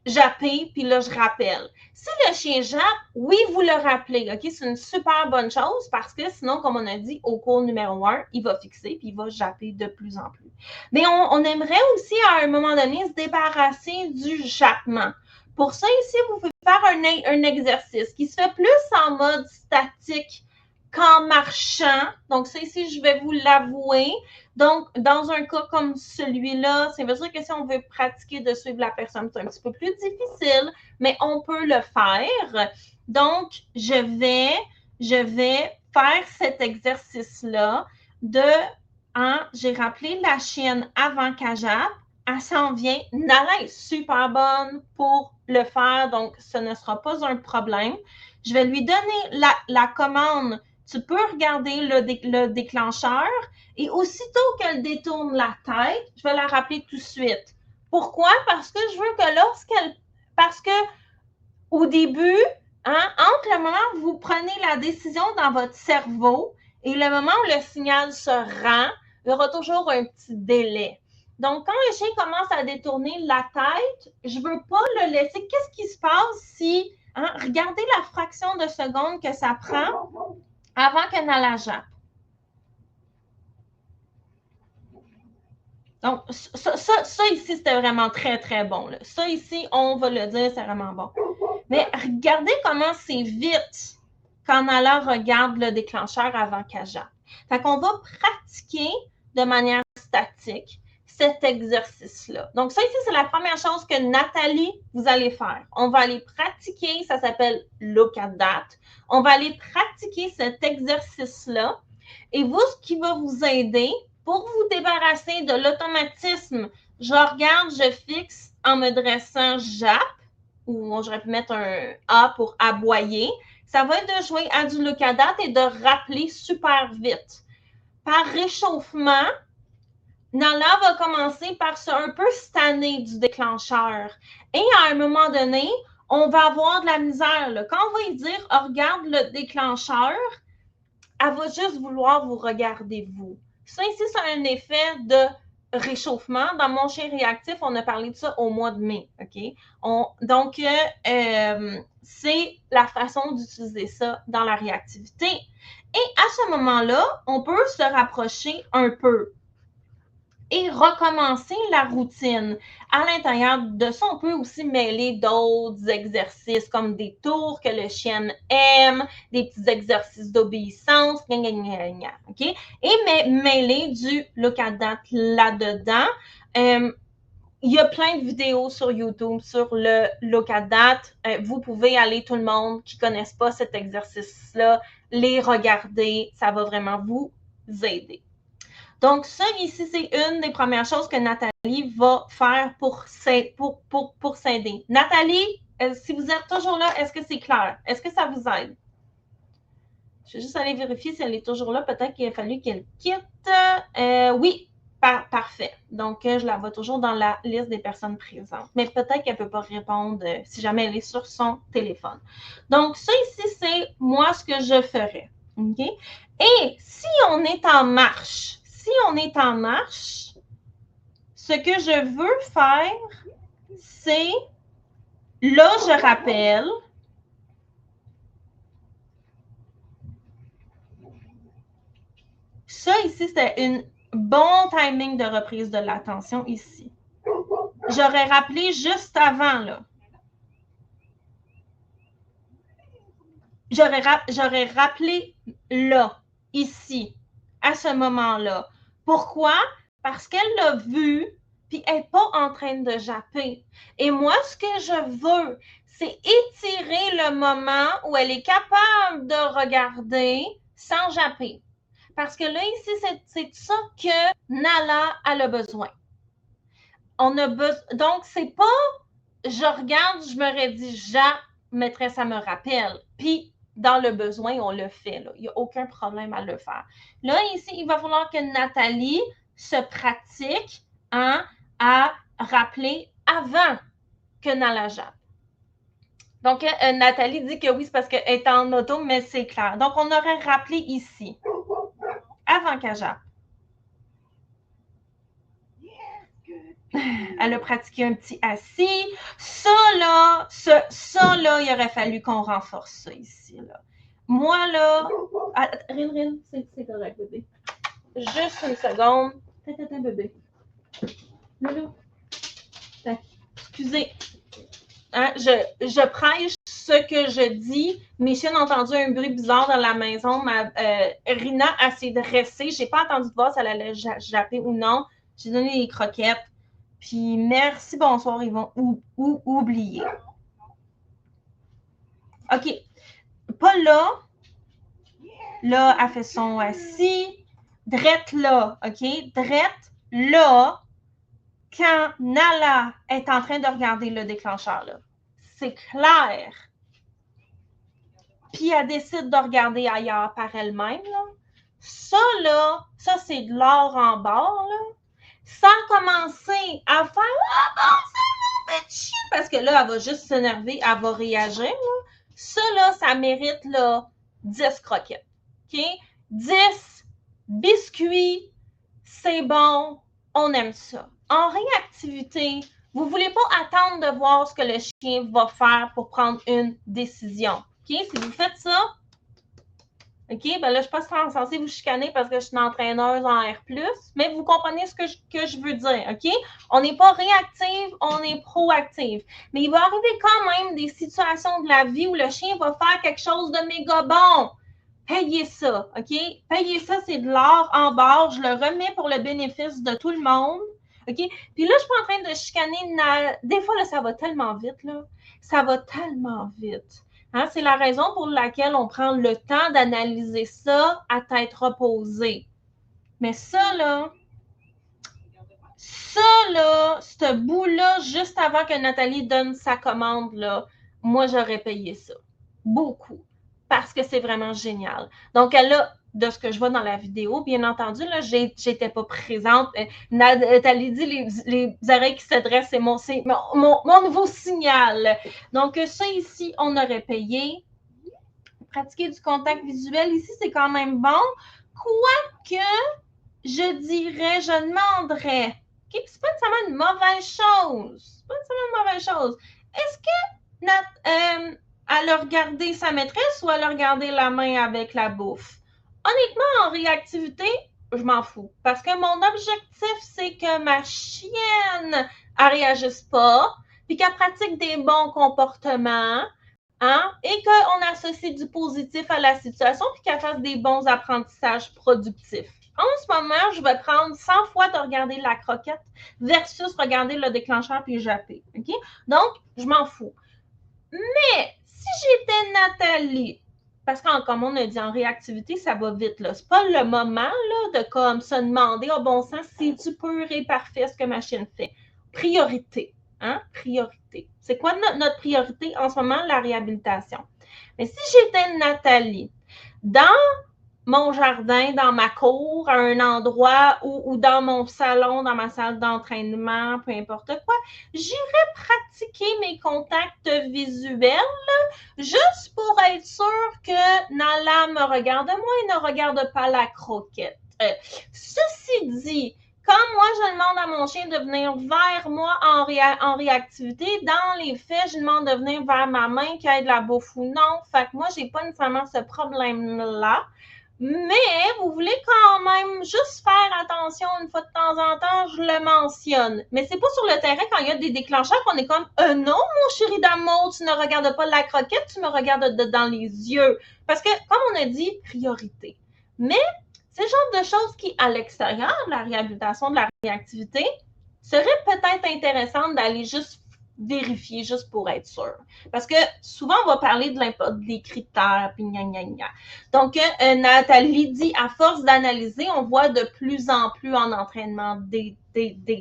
japper, puis là, je rappelle. Si le chien jappe, oui, vous le rappelez, OK? C'est une super bonne chose parce que sinon, comme on a dit au cours numéro 1, il va fixer puis il va japper de plus en plus. Mais on aimerait aussi, à un moment donné, se débarrasser du jappement. Pour ça, ici, vous pouvez faire un exercice qui se fait plus en mode statique qu'en marchant. Donc, ça ici, je vais vous l'avouer. Donc, dans un cas comme celui-là, c'est vrai que si on veut pratiquer de suivre la personne, c'est un petit peu plus difficile, mais on peut le faire. Donc, je vais faire cet exercice-là de, j'ai rappelé la chienne avant qu'elle jappe, elle s'en vient, Nala est super bonne pour le faire, donc ce ne sera pas un problème. Je vais lui donner la commande, tu peux regarder le déclencheur, et aussitôt qu'elle détourne la tête, je vais la rappeler tout de suite. Pourquoi? Parce que je veux que parce que au début, entre le moment où vous prenez la décision dans votre cerveau et le moment où le signal se rend, il y aura toujours un petit délai. Donc, quand le chien commence à détourner la tête, je ne veux pas le laisser. Qu'est-ce qui se passe si, regardez la fraction de seconde que ça prend avant qu'elle ne la jappe. Donc, ça ici, c'était vraiment très, très bon. Là. Ça ici, on va le dire, c'est vraiment bon. Mais regardez comment c'est vite quand Nala regarde le déclencheur avant qu'elle jappe. Fait qu'on va pratiquer de manière statique cet exercice-là. Donc, ça ici, c'est la première chose que Nathalie, vous allez faire. On va aller pratiquer, ça s'appelle Look at That. On va aller pratiquer cet exercice-là. Et vous, ce qui va vous aider, pour vous débarrasser de l'automatisme, je regarde, je fixe en me dressant jappe, ou j'aurais pu mettre un A pour aboyer. Ça va être de jouer à du look at that et de rappeler super vite. Par réchauffement, Nala va commencer par un peu stanner du déclencheur. Et à un moment donné, on va avoir de la misère. Là. Quand on va lui dire oh, regarde le déclencheur, elle va juste vouloir vous regarder vous. Ça ici, c'est un effet de réchauffement. Dans mon chien réactif, on a parlé de ça au mois de mai. OK? Donc, c'est la façon d'utiliser ça dans la réactivité. Et à ce moment-là, on peut se rapprocher un peu et recommencer la routine. À l'intérieur de ça, on peut aussi mêler d'autres exercices comme des tours que le chien aime, des petits exercices d'obéissance, OK? Et mêler du look at that là-dedans. Il y a plein de vidéos sur YouTube sur le look at that. Vous pouvez aller, tout le monde qui ne connaissent pas cet exercice-là, les regarder. Ça va vraiment vous aider. Donc, ça ici, c'est une des premières choses que Nathalie va faire pour s'aider. Nathalie, si vous êtes toujours là, est-ce que c'est clair? Est-ce que ça vous aide? Je vais juste aller vérifier si elle est toujours là. Peut-être qu'il a fallu qu'elle quitte. Oui, parfait. Donc, je la vois toujours dans la liste des personnes présentes. Mais peut-être qu'elle ne peut pas répondre si jamais elle est sur son téléphone. Donc, ça ici, c'est moi ce que je ferais. OK? Et si on est en marche, ce que je veux faire, c'est, là, je rappelle, ça ici, c'est un bon timing de reprise de l'attention ici. J'aurais rappelé juste avant, là. J'aurais rappelé là, ici, à ce moment-là. Pourquoi? Parce qu'elle l'a vu, puis elle n'est pas en train de japper. Et moi, ce que je veux, c'est étirer le moment où elle est capable de regarder sans japper. Parce que là, ici, c'est ça que Nala a besoin. On a besoin. Donc, c'est pas je regarde, je me rédige, maîtresse, ça me rappelle. Puis, dans le besoin, on le fait. Là. Il n'y a aucun problème à le faire. Là, ici, il va falloir que Nathalie se pratique à rappeler avant que Nala jappe. Donc, Nathalie dit que oui, c'est parce qu'elle est en auto, mais c'est clair. Donc, on aurait rappelé ici, avant qu'elle jappe. Elle a pratiqué un petit assis. Ça, là, il aurait fallu qu'on renforce ça ici. Là. Moi, là... Rin, c'est correct, bébé. Juste une seconde. Attends, bébé. Loulou. Excusez. Hein, je prêche ce que je dis. Mes chiens ont entendu un bruit bizarre dans la maison. Rina s'est dressée. Je n'ai pas entendu de voir si elle allait japper ou non. J'ai donné les croquettes. Puis merci, bonsoir, ils vont oublier. OK. Pas là. Là, elle fait son assis. Drette là, OK? Drette là, quand Nala est en train de regarder le déclencheur, là. C'est clair. Puis elle décide de regarder ailleurs par elle-même, là. Ça, là, ça, c'est de l'or en barre, là. Sans commencer à faire « Ah bon, c'est mon petit chien! » Parce que là, elle va juste s'énerver, elle va réagir. Là. Ça, là, ça mérite là, 10 croquettes. OK? 10 biscuits, c'est bon, on aime ça. En réactivité, vous ne voulez pas attendre de voir ce que le chien va faire pour prendre une décision. OK? Si vous faites ça, OK, ben là, je ne suis pas censée vous chicaner parce que je suis une entraîneuse en R+, mais vous comprenez ce que je veux dire, OK? On n'est pas réactive, on est proactive. Mais il va arriver quand même des situations de la vie où le chien va faire quelque chose de méga bon. Payez ça, OK? Payez ça, c'est de l'or en barre. Je le remets pour le bénéfice de tout le monde, OK? Puis là, je suis pas en train de chicaner. Des fois, là, ça va tellement vite, là. Ça va tellement vite. Hein, c'est la raison pour laquelle on prend le temps d'analyser ça à tête reposée. Mais ça, là, ce bout-là, juste avant que Nathalie donne sa commande, là, moi, j'aurais payé ça. Beaucoup. Parce que c'est vraiment génial. Donc, elle a, de ce que je vois dans la vidéo, bien entendu, là, j'étais pas présente. Nathalie dit les oreilles qui se dressent, c'est mon nouveau signal. Donc, ça ici, on aurait payé. Pratiquer du contact visuel ici, c'est quand même bon. Quoique, je dirais, je demanderais. OK, c'est pas nécessairement une mauvaise chose. C'est pas nécessairement une mauvaise chose. Est-ce que elle a regardé sa maîtresse ou elle a regardé la main avec la bouffe? Honnêtement, en réactivité, je m'en fous. Parce que mon objectif, c'est que ma chienne ne réagisse pas, puis qu'elle pratique des bons comportements, hein, et qu'on associe du positif à la situation, puis qu'elle fasse des bons apprentissages productifs. En ce moment, je vais prendre 100 fois de regarder la croquette versus regarder le déclencheur puis japper. Okay? Donc, je m'en fous. Mais si j'étais Nathalie, parce que comme on a dit en réactivité, ça va vite. Ce n'est pas le moment là, de comme se demander au bon sens si tu pur et parfait ce que ma chienne fait. Priorité. Hein? Priorité. C'est quoi notre priorité en ce moment? La réhabilitation. Mais si j'étais Nathalie, dans mon jardin, dans ma cour, à un endroit ou dans mon salon, dans ma salle d'entraînement, peu importe quoi, j'irais pratiquer mes contacts visuels juste pour être sûre que Nala me regarde moi et ne regarde pas la croquette. Ceci dit, quand moi, je demande à mon chien de venir vers moi en réactivité, dans les faits, je demande de venir vers ma main qui aide la bouffe ou non. Fait que moi, j'ai pas nécessairement ce problème-là. Mais vous voulez quand même juste faire attention une fois de temps en temps, je le mentionne. Mais c'est pas sur le terrain quand il y a des déclencheurs qu'on est comme non, mon chéri d'amour, tu ne regardes pas la croquette, tu me regardes dans les yeux. Parce que, comme on a dit, priorité. Mais c'est le genre de choses qui, à l'extérieur de la réhabilitation de la réactivité, serait peut-être intéressant d'aller juste vérifier, juste pour être sûr. Parce que souvent, on va parler des critères, puis gna gna gna. Donc, Nathalie dit, à force d'analyser, on voit de plus en plus en entraînement des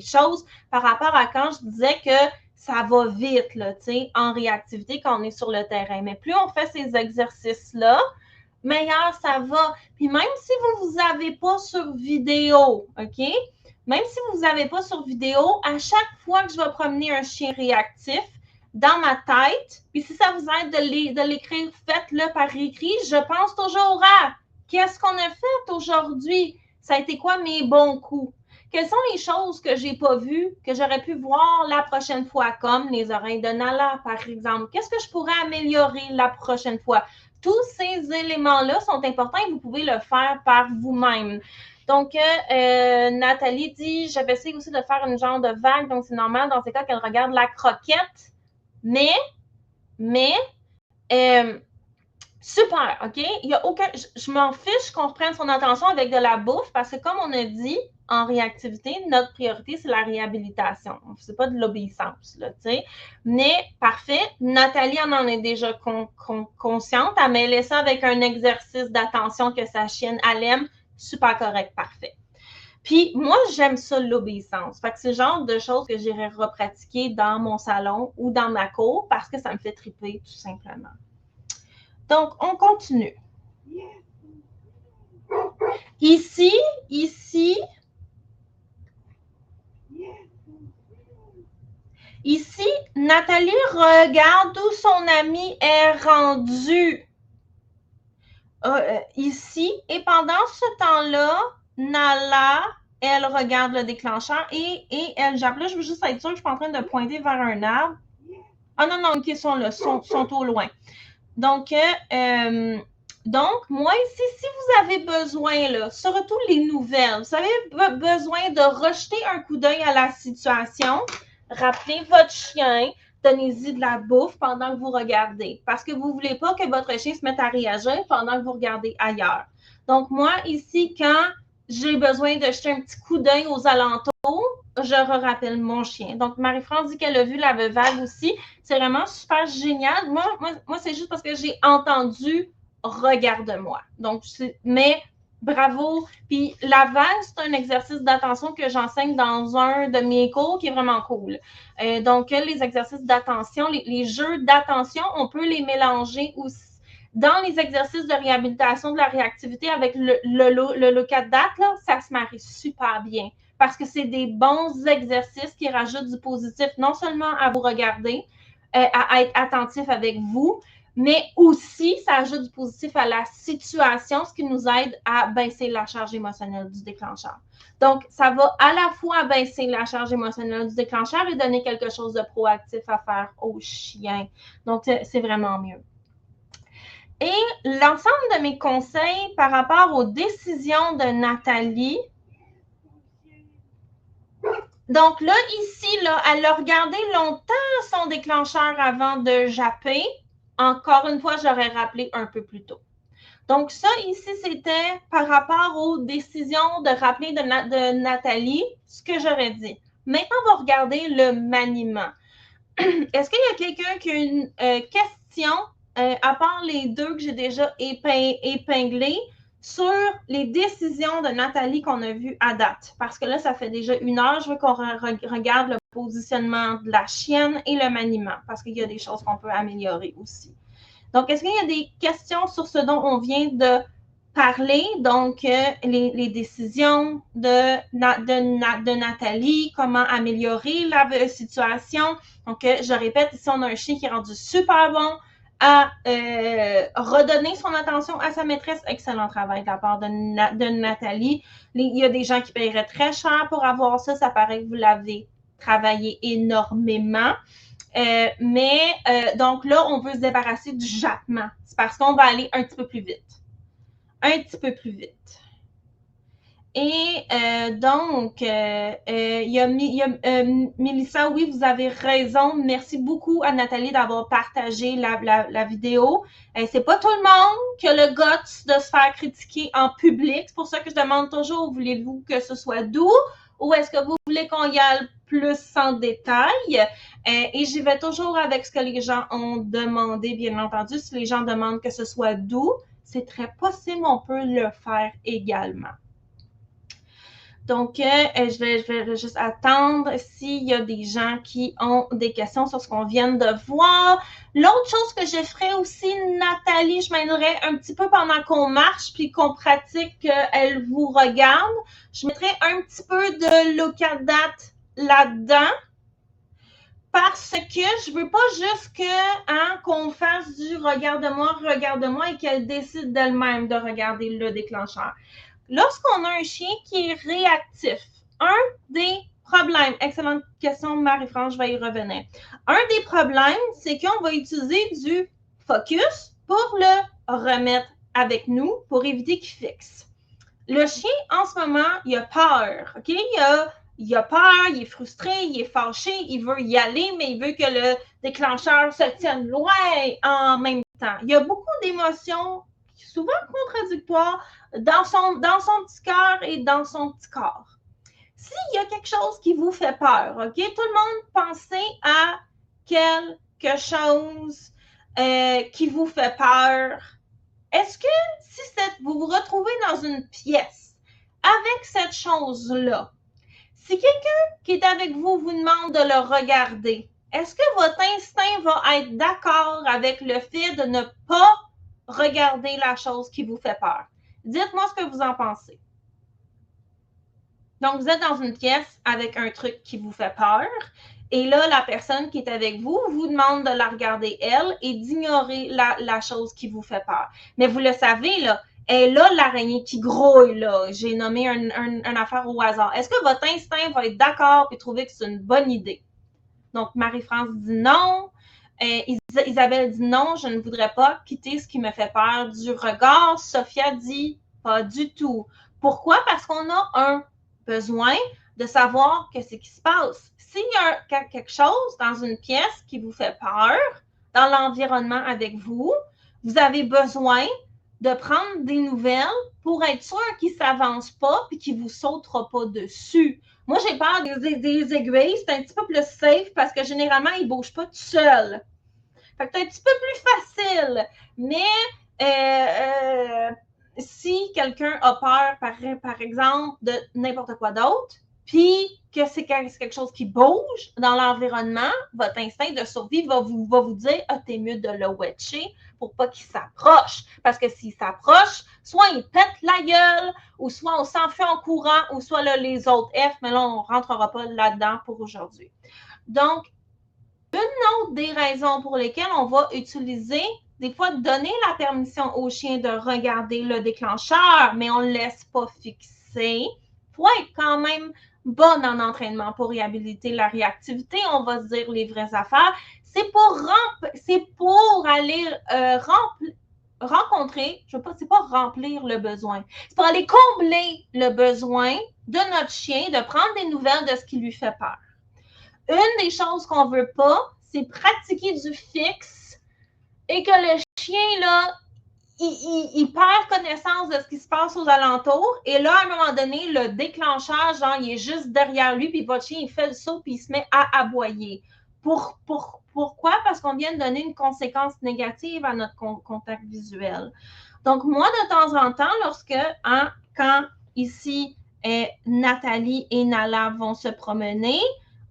choses par rapport à quand je disais que ça va vite, là, tu sais, en réactivité quand on est sur le terrain. Mais plus on fait ces exercices-là, meilleur ça va. Puis même si vous avez pas sur vidéo, OK? Même si vous n'avez pas sur vidéo, à chaque fois que je vais promener un chien réactif dans ma tête, puis si ça vous aide de l'écrire, faites-le par écrit, je pense toujours à qu'est-ce qu'on a fait aujourd'hui? Ça a été quoi mes bons coups? Quelles sont les choses que j'ai pas vues, que j'aurais pu voir la prochaine fois, comme les oreilles de Nala, par exemple? Qu'est-ce que je pourrais améliorer la prochaine fois? Tous ces éléments-là sont importants et vous pouvez le faire par vous-même. Donc, Nathalie dit, j'avais essayé aussi de faire une genre de vague, donc c'est normal dans ces cas qu'elle regarde la croquette, mais, super, OK? Il y a aucun, je m'en fiche qu'on reprenne son attention avec de la bouffe parce que comme on a dit, en réactivité, notre priorité, c'est la réhabilitation. C'est pas de l'obéissance, là, tu sais. Mais, parfait, Nathalie en est déjà consciente. Elle mêlait ça avec un exercice d'attention que sa chienne, elle aime. Super correct, parfait. Puis, moi, j'aime ça, l'obéissance. Fait que c'est le genre de choses que j'irais repratiquer dans mon salon ou dans ma cour parce que ça me fait triper, tout simplement. Donc, on continue. Ici, Nathalie regarde où son ami est rendu. Ici, et pendant ce temps-là, Nala, elle regarde le déclencheur et elle jappe. Là, je veux juste être sûre que je suis pas en train de pointer vers un arbre. Ah non, non, ils sont là, sont au loin. Donc, moi ici, si vous avez besoin, là, surtout les nouvelles, vous avez besoin de rejeter un coup d'œil à la situation, rappelez votre chien, donnez-y de la bouffe pendant que vous regardez. Parce que vous ne voulez pas que votre chien se mette à réagir pendant que vous regardez ailleurs. Donc, moi, ici, quand j'ai besoin de jeter un petit coup d'œil aux alentours, je rappelle mon chien. Donc, Marie-France dit qu'elle a vu la vague aussi. C'est vraiment super génial. Moi c'est juste parce que j'ai entendu « regarde-moi ». Donc, mais bravo. Puis la vague, c'est un exercice d'attention que j'enseigne dans un de mes cours qui est vraiment cool. Donc, les exercices d'attention, les jeux d'attention, on peut les mélanger aussi dans les exercices de réhabilitation de la réactivité avec le look at that, là, ça se marie super bien parce que c'est des bons exercices qui rajoutent du positif non seulement à vous regarder, à être attentif avec vous, mais aussi, ça ajoute du positif à la situation, ce qui nous aide à baisser la charge émotionnelle du déclencheur. Donc, ça va à la fois baisser la charge émotionnelle du déclencheur et donner quelque chose de proactif à faire au chien. Donc, c'est vraiment mieux. Et l'ensemble de mes conseils par rapport aux décisions de Nathalie. Donc là, ici, là, elle a regardé longtemps son déclencheur avant de japper. Encore une fois, j'aurais rappelé un peu plus tôt. Donc ça, ici, c'était par rapport aux décisions de rappeler de Nathalie, ce que j'aurais dit. Maintenant, on va regarder le maniement. Est-ce qu'il y a quelqu'un qui a une question, à part les deux que j'ai déjà épinglées, sur les décisions de Nathalie qu'on a vues à date? Parce que là, ça fait déjà 1 heure. Je veux qu'on regarde le positionnement de la chienne et le maniement, parce qu'il y a des choses qu'on peut améliorer aussi. Donc, est-ce qu'il y a des questions sur ce dont on vient de parler? Donc, les décisions de Nathalie, comment améliorer la situation. Donc, je répète, ici, on a un chien qui est rendu super bon à redonner son attention à sa maîtresse. Excellent travail de la part de Nathalie. Il y a des gens qui paieraient très cher pour avoir ça. Ça paraît que vous l'avez travaillé énormément. Donc là, on veut se débarrasser du jappement. C'est parce qu'on va aller un petit peu plus vite. Un petit peu plus vite. Et donc, il y a Mélissa, oui, vous avez raison. Merci beaucoup à Nathalie d'avoir partagé la vidéo. C'est pas tout le monde qui a le guts de se faire critiquer en public. C'est pour ça que je demande toujours, voulez-vous que ce soit doux ou est-ce que vous voulez qu'on y aille plus en détail? Et j'y vais toujours avec ce que les gens ont demandé, bien entendu. Si les gens demandent que ce soit doux, c'est très possible, on peut le faire également. Donc, je vais juste attendre s'il y a des gens qui ont des questions sur ce qu'on vient de voir. L'autre chose que je ferais aussi, Nathalie, je m'aiderais un petit peu pendant qu'on marche puis qu'on pratique qu'elle vous regarde. Je mettrais un petit peu de look at that là-dedans parce que je veux pas juste qu'on fasse du regarde-moi et qu'elle décide d'elle-même de regarder le déclencheur. Lorsqu'on a un chien qui est réactif, un des problèmes, excellente question Marie-France, je vais y revenir. Un des problèmes, c'est qu'on va utiliser du focus pour le remettre avec nous pour éviter qu'il fixe. Le chien, en ce moment, il a peur, OK? Il a peur, il est frustré, il est fâché, il veut y aller, mais il veut que le déclencheur se tienne loin en même temps. Il y a beaucoup d'émotions souvent contradictoires dans son petit cœur et dans son petit corps. S'il y a quelque chose qui vous fait peur, OK? Tout le monde pensez à quelque chose qui vous fait peur. Est-ce que si vous vous retrouvez dans une pièce avec cette chose-là, si quelqu'un qui est avec vous vous demande de le regarder, est-ce que votre instinct va être d'accord avec le fait de ne pas regarder la chose qui vous fait peur? Dites-moi ce que vous en pensez. Donc, vous êtes dans une pièce avec un truc qui vous fait peur. Et là, la personne qui est avec vous vous demande de la regarder elle et d'ignorer la chose qui vous fait peur. Mais vous le savez, là, elle est là, l'araignée qui grouille, là. J'ai nommé une affaire au hasard. Est-ce que votre instinct va être d'accord et trouver que c'est une bonne idée? Donc, Marie-France dit non. Isabelle dit non, je ne voudrais pas quitter ce qui me fait peur du regard. Sophia dit pas du tout. Pourquoi? Parce qu'on a un besoin de savoir qu'est-ce qui se passe. S'il y a quelque chose dans une pièce qui vous fait peur, dans l'environnement avec vous, vous avez besoin de prendre des nouvelles pour être sûr qu'il ne s'avance pas et qu'il ne vous sautera pas dessus. Moi, j'ai peur des aiguilles, c'est un petit peu plus safe parce que généralement, ils ne bougent pas tout seuls. Fait que c'est un petit peu plus facile. Mais si quelqu'un a peur, par exemple, de n'importe quoi d'autre, puis que c'est quelque chose qui bouge dans l'environnement, votre instinct de survie va vous dire « Ah, t'es mieux de le wetcher pour pas qu'il s'approche. » Parce que s'il s'approche, soit il pète la gueule, ou soit on s'enfuit en courant, ou soit là, les autres F, mais là, on ne rentrera pas là-dedans pour aujourd'hui. Donc, une autre des raisons pour lesquelles on va utiliser, des fois, donner la permission au chien de regarder le déclencheur, mais on ne le laisse pas fixer. Il faut être quand même bonne en entraînement pour réhabiliter la réactivité. On va se dire les vraies affaires. C'est pour aller rencontrer, c'est pas remplir le besoin. C'est pour aller combler le besoin de notre chien de prendre des nouvelles de ce qui lui fait peur. Une des choses qu'on ne veut pas, c'est pratiquer du fixe et que le chien, là, il perd connaissance de ce qui se passe aux alentours. Et là, à un moment donné, le déclencheur, genre, il est juste derrière lui, puis votre chien, il fait le saut, puis il se met à aboyer. Pourquoi? Parce qu'on vient de donner une conséquence négative à notre contact visuel. Donc, moi, de temps en temps, quand ici, Nathalie et Nala vont se promener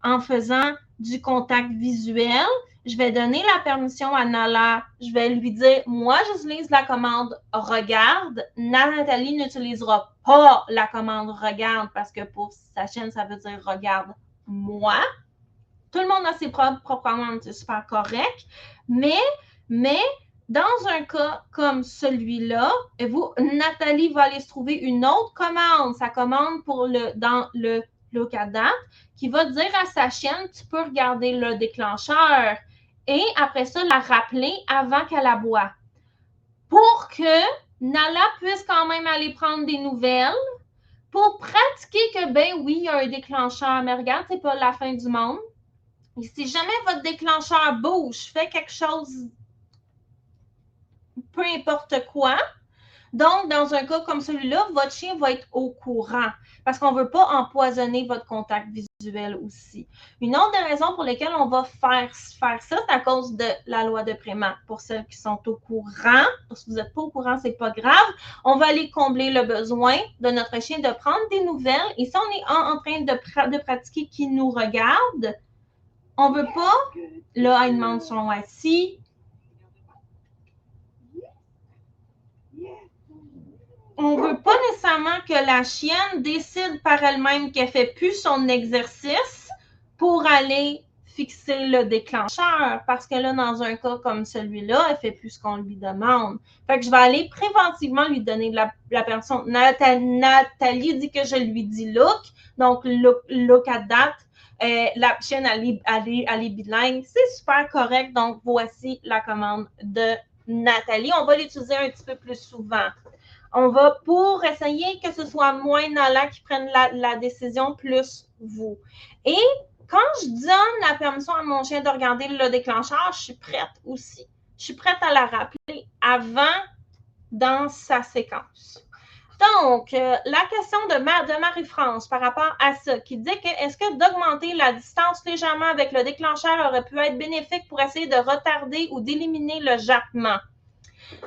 en faisant du contact visuel, je vais donner la permission à Nala. Je vais lui dire, moi, j'utilise la commande « Regarde ». Nathalie n'utilisera pas la commande « Regarde » parce que pour sa chaîne, ça veut dire « Regarde moi ». Tout le monde a ses propres commandes, c'est super correct. Mais dans un cas comme celui-là, Nathalie va aller se trouver une autre commande, sa commande dans le look at that, qui va dire à sa chienne, tu peux regarder le déclencheur et après ça, la rappeler avant qu'elle aboie. Pour que Nala puisse quand même aller prendre des nouvelles, pour pratiquer que, ben oui, il y a un déclencheur, mais regarde, c'est pas la fin du monde. Et si jamais votre déclencheur bouge, fait quelque chose, peu importe quoi, Donc, dans un cas comme celui-là, votre chien va être au courant parce qu'on ne veut pas empoisonner votre contact visuel aussi. Une autre des raisons pour lesquelles on va faire ça, c'est à cause de la loi de Prémat. Pour celles qui sont au courant, si vous n'êtes pas au courant, c'est pas grave. On va aller combler le besoin de notre chien de prendre des nouvelles. Et si on est en train de pratiquer qui nous regarde, on ne veut pas, là, ils demandent sont assis. On ne veut pas nécessairement que la chienne décide par elle-même qu'elle ne fait plus son exercice pour aller fixer le déclencheur. Parce que là, dans un cas comme celui-là, elle ne fait plus ce qu'on lui demande. Fait que je vais aller préventivement lui donner de la permission. Nathalie dit que je lui dis look. Donc, look at that. La chienne, elle est bilingue. C'est super correct. Donc, voici la commande de Nathalie. On va l'utiliser un petit peu plus souvent. On va, pour essayer que ce soit moins Nala qui prenne la décision, plus vous. Et quand je donne la permission à mon chien de regarder le déclencheur, je suis prête aussi. Je suis prête à la rappeler avant dans sa séquence. Donc, la question de Marie-France par rapport à ça, qui dit que est-ce que d'augmenter la distance légèrement avec le déclencheur aurait pu être bénéfique pour essayer de retarder ou d'éliminer le jappement?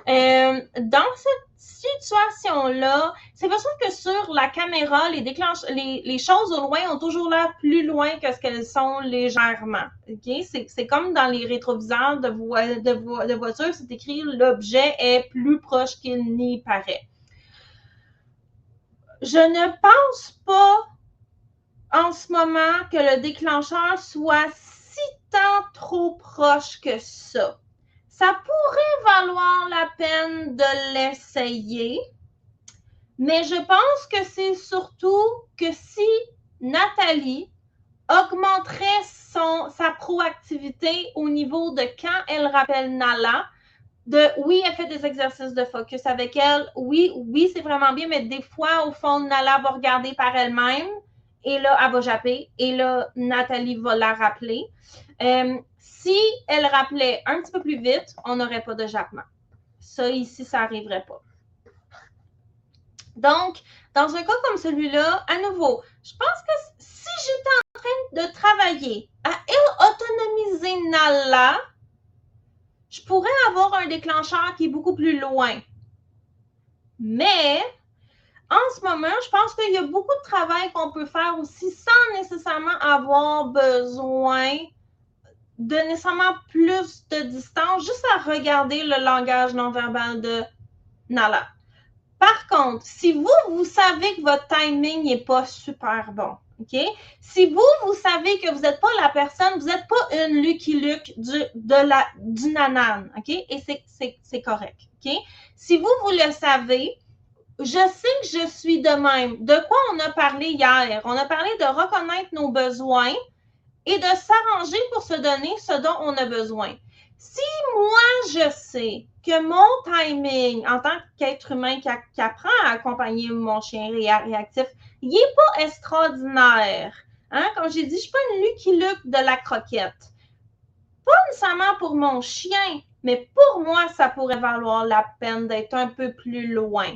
Dans cette situation-là, c'est pour ça que sur la caméra, les choses au loin ont toujours l'air plus loin que ce qu'elles sont légèrement. Okay? C'est comme dans les rétroviseurs de voiture, c'est écrit « l'objet est plus proche qu'il n'y paraît ». Je ne pense pas en ce moment que le déclencheur soit si tant trop proche que ça. Ça pourrait valoir la peine de l'essayer, mais je pense que c'est surtout que si Nathalie augmenterait sa proactivité au niveau de quand elle rappelle Nala, oui, elle fait des exercices de focus avec elle, oui, c'est vraiment bien, mais des fois, au fond, Nala va regarder par elle-même, et là, elle va japper, et là, Nathalie va la rappeler. Si elle rappelait un petit peu plus vite, on n'aurait pas de jappement. Ça, ici, ça n'arriverait pas. Donc, dans un cas comme celui-là, à nouveau, je pense que si j'étais en train de travailler à autonomiser Nala, je pourrais avoir un déclencheur qui est beaucoup plus loin. Mais, en ce moment, je pense qu'il y a beaucoup de travail qu'on peut faire aussi sans nécessairement avoir besoin de nécessairement plus de distance, juste à regarder le langage non-verbal de Nala. Par contre, si vous savez que votre timing n'est pas super bon, OK? Si vous savez que vous n'êtes pas la personne, vous n'êtes pas une Lucky Luke du nanan, OK? Et c'est correct, OK? Si vous le savez, je sais que je suis de même. De quoi on a parlé hier? On a parlé de reconnaître nos besoins et de s'arranger pour se donner ce dont on a besoin. Si moi, je sais que mon timing, en tant qu'être humain qui apprend à accompagner mon chien réactif, il n'est pas extraordinaire. Hein? Comme j'ai dit, je ne suis pas une Lucky Luke de la croquette. Pas nécessairement pour mon chien, mais pour moi, ça pourrait valoir la peine d'être un peu plus loin.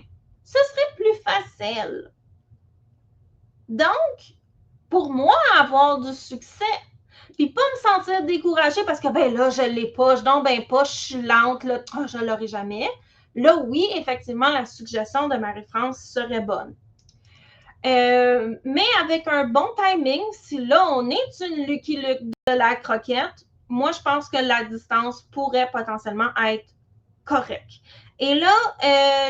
Ce serait plus facile. Donc, pour moi, avoir du succès, puis pas me sentir découragée parce que, ben là, je l'ai pas, je suis lente, là, je l'aurai jamais. Là, oui, effectivement, la suggestion de Marie-France serait bonne. Mais avec un bon timing, si là, on est une Lucky Luke de la croquette, moi, je pense que la distance pourrait potentiellement être correcte. Et là,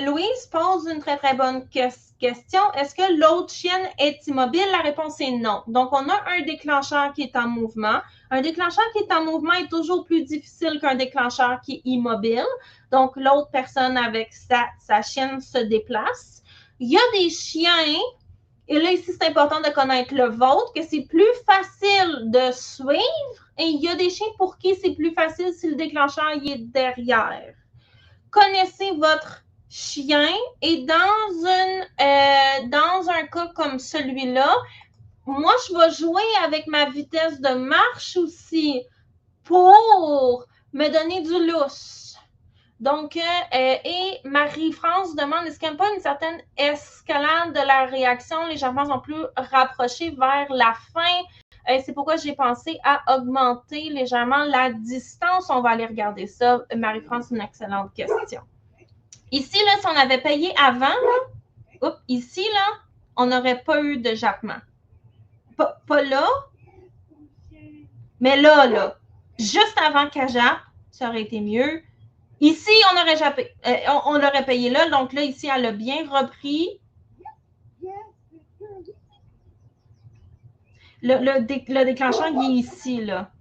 Louise pose une très, très bonne question. Est-ce que l'autre chienne est immobile? La réponse est non. Donc, on a un déclencheur qui est en mouvement. Un déclencheur qui est en mouvement est toujours plus difficile qu'un déclencheur qui est immobile. Donc, l'autre personne avec sa chienne se déplace. Il y a des chiens, et là, ici, c'est important de connaître le vôtre, que c'est plus facile de suivre. Et il y a des chiens pour qui c'est plus facile si le déclencheur il est derrière. Connaissez votre chien et dans un cas comme celui-là, moi, je vais jouer avec ma vitesse de marche aussi pour me donner du lousse. Donc, et Marie-France demande, est-ce qu'il n'y a pas une certaine escalade de la réaction légèrement sont plus rapprochés vers la fin? C'est pourquoi j'ai pensé à augmenter légèrement la distance. On va aller regarder ça. Marie-France, c'est une excellente question. Ici, là, si on avait payé avant, là, ici, là, on n'aurait pas eu de jappement. Pas là, mais là, juste avant qu'elle jappe, ça aurait été mieux. Ici, on aurait jappé, on l'aurait payé là. Donc là, ici, elle a bien repris. Le déclencheur, il est ici, là.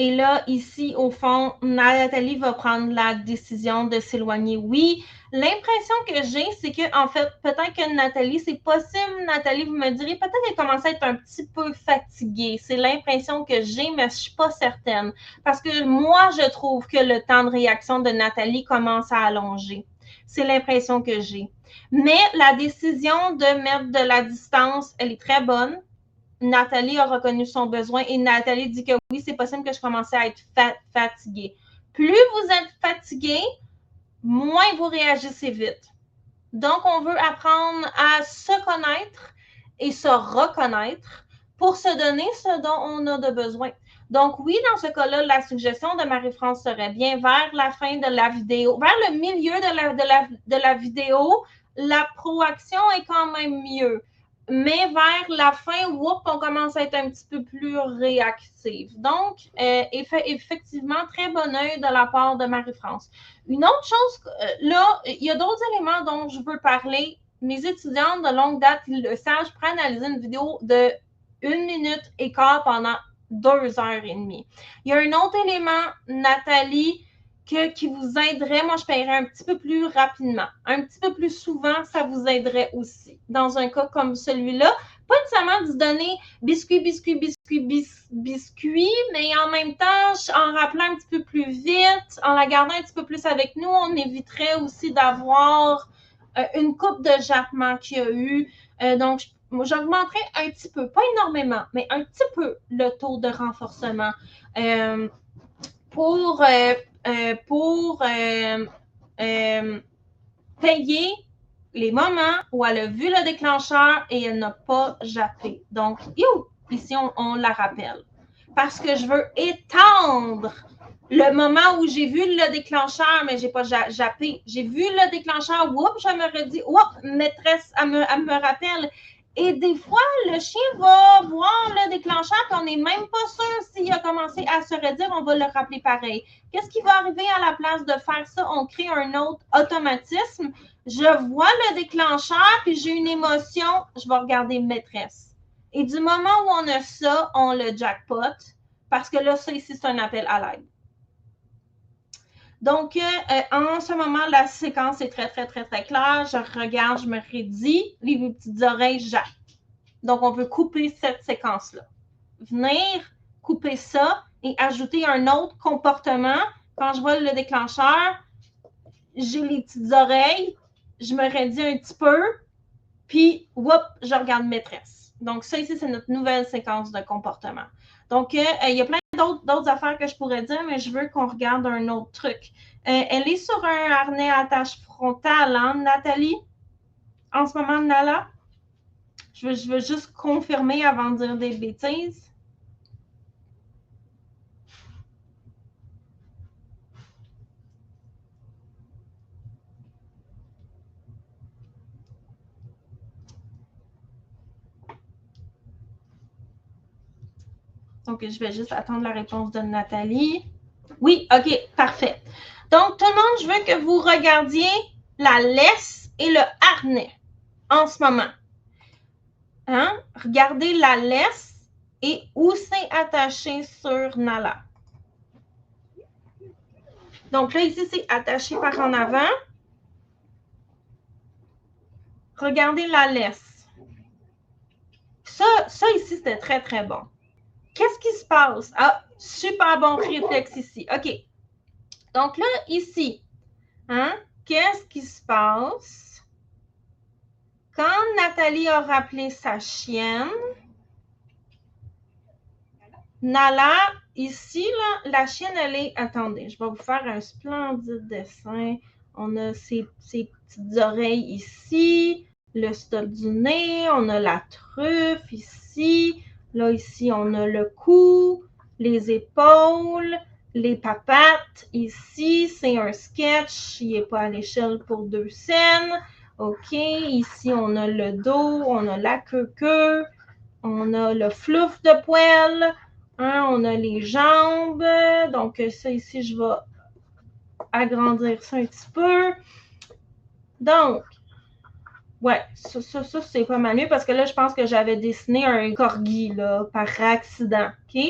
Et là, ici, au fond, Nathalie va prendre la décision de s'éloigner. Oui, l'impression que j'ai, c'est que, en fait, peut-être que Nathalie, c'est possible, Nathalie, vous me direz, peut-être qu'elle commence à être un petit peu fatiguée. C'est l'impression que j'ai, mais je ne suis pas certaine. Parce que moi, je trouve que le temps de réaction de Nathalie commence à allonger. C'est l'impression que j'ai. Mais la décision de mettre de la distance, elle est très bonne. Nathalie a reconnu son besoin et Nathalie dit que oui, c'est possible que je commençais à être fatiguée. Plus vous êtes fatigué, moins vous réagissez vite. Donc, on veut apprendre à se connaître et se reconnaître pour se donner ce dont on a de besoin. Donc, oui, dans ce cas-là, la suggestion de Marie-France serait bien vers la fin de la vidéo, vers le milieu de la vidéo, la proaction est quand même mieux. Mais vers la fin, on commence à être un petit peu plus réactive. Donc, effectivement, très bon œil de la part de Marie-France. Une autre chose, là, il y a d'autres éléments dont je veux parler. Mes étudiantes de longue date, ils le savent, je pourrais analyser une vidéo de 1 minute et quart pendant 2 heures et demie. Il y a un autre élément, Nathalie, qui vous aiderait. Moi, je paierais un petit peu plus rapidement. Un petit peu plus souvent, ça vous aiderait aussi. Dans un cas comme celui-là, pas nécessairement de se donner biscuit, mais en même temps, en rappelant un petit peu plus vite, en la gardant un petit peu plus avec nous, on éviterait aussi d'avoir une coupe de jappement qu'il y a eu. Donc, j'augmenterais un petit peu, pas énormément, mais un petit peu le taux de renforcement pour payer les moments où elle a vu le déclencheur et elle n'a pas jappé. Donc, ici, on la rappelle. Parce que je veux étendre le moment où j'ai vu le déclencheur, mais je n'ai pas jappé. J'ai vu le déclencheur, je me redis, maîtresse, elle me rappelle. Et des fois, le chien va voir le déclencheur, puis on n'est même pas sûr s'il a commencé à se redire, on va le rappeler pareil. Qu'est-ce qui va arriver à la place de faire ça? On crée un autre automatisme. Je vois le déclencheur, puis j'ai une émotion, je vais regarder maîtresse. Et du moment où on a ça, on le jackpot, parce que là, ça ici, c'est un appel à l'aide. Donc, en ce moment, la séquence est très, très, très, très claire. Je regarde, je me raidis, les petites oreilles jappent. Donc, on veut couper cette séquence-là. Venir couper ça et ajouter un autre comportement. Quand je vois le déclencheur, j'ai les petites oreilles, je me raidis un petit peu, puis, je regarde maîtresse. Donc, ça ici, c'est notre nouvelle séquence de comportement. Donc, il y a plein d'autres affaires que je pourrais dire, mais je veux qu'on regarde un autre truc. Elle est sur un harnais à attache frontale, hein, Nathalie? En ce moment, Nala? Je veux juste confirmer avant de dire des bêtises. Donc, je vais juste attendre la réponse de Nathalie. Oui, OK, parfait. Donc, tout le monde, je veux que vous regardiez la laisse et le harnais en ce moment. Hein? Regardez la laisse et où c'est attaché sur Nala. Donc là, ici, c'est attaché par en avant. Regardez la laisse. Ça ici, c'était très, très bon. Qu'est-ce qui se passe? Ah, super bon réflexe ici. OK. Donc là, ici, hein, qu'est-ce qui se passe? Quand Nathalie a rappelé sa chienne, Nala, ici, là, la chienne, elle est... Attendez, je vais vous faire un splendide dessin. On a ses petites oreilles ici, le stop du nez, on a la truffe ici. Là, ici, on a le cou, les épaules, les papates. Ici, c'est un sketch. Il n'est pas à l'échelle pour 2 scènes. OK. Ici, on a le dos, on a la queue, on a le flouf de poêle. Hein, on a les jambes. Donc, ça ici, je vais agrandir ça un petit peu. Donc, ouais, ça c'est pas mal mieux parce que là, je pense que j'avais dessiné un corgi là, par accident. OK?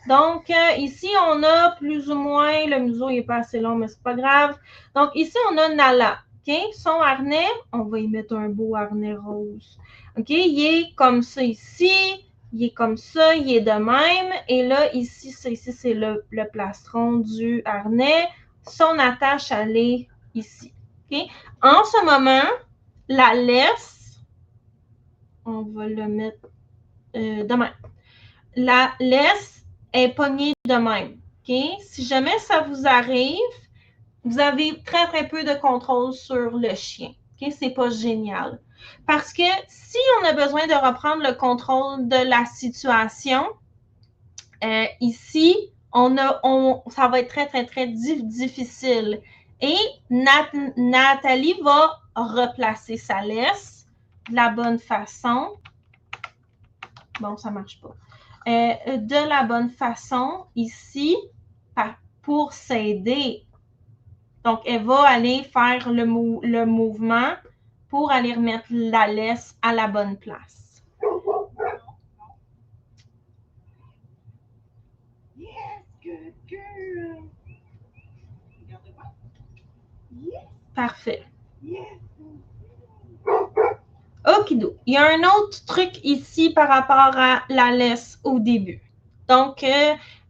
Donc, ici, on a plus ou moins, le museau n'est pas assez long, mais c'est pas grave. Donc, ici, on a Nala. OK? Son harnais, on va y mettre un beau harnais rose. OK? Il est comme ça ici. Il est comme ça, il est de même. Et là, ici, c'est le plastron du harnais. Son attache, elle est ici. OK? En ce moment, la laisse, on va le mettre de même. La laisse est pognée de même. Okay? Si jamais ça vous arrive, vous avez très, très peu de contrôle sur le chien. Okay? C'est pas génial. Parce que si on a besoin de reprendre le contrôle de la situation, ici, ça va être très, très, très difficile. Et Nathalie va replacer sa laisse de la bonne façon. Bon, ça ne marche pas. De la bonne façon ici pour s'aider. Donc, elle va aller faire le mouvement pour aller remettre la laisse à la bonne place. Yes, good girl. Yes, Parfait. yes. Okido. Il y a un autre truc ici par rapport à la laisse au début. Donc,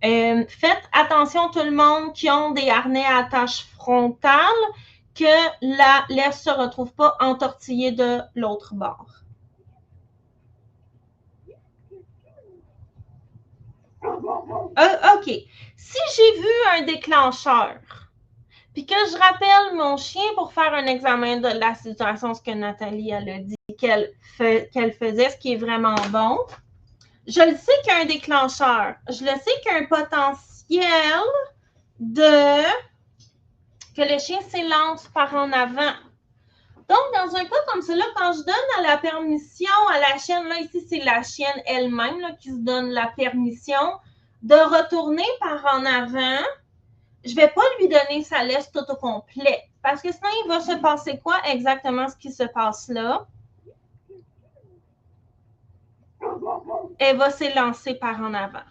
faites attention tout le monde qui ont des harnais à attache frontale que la laisse ne se retrouve pas entortillée de l'autre bord. OK. Si j'ai vu un déclencheur, puis que je rappelle mon chien pour faire un examen de la situation, ce que Nathalie elle a dit qu'elle faisait, ce qui est vraiment bon, je le sais qu'il y a un déclencheur. Je le sais qu'il y a un potentiel que le chien s'élance par en avant. Donc, dans un cas comme cela, quand je donne la permission à la chienne, là, ici, c'est la chienne elle-même qui se donne la permission de retourner par en avant, je ne vais pas lui donner sa laisse tout au complet. Parce que sinon, il va se passer quoi exactement ce qui se passe là? Elle va s'élancer par en avant.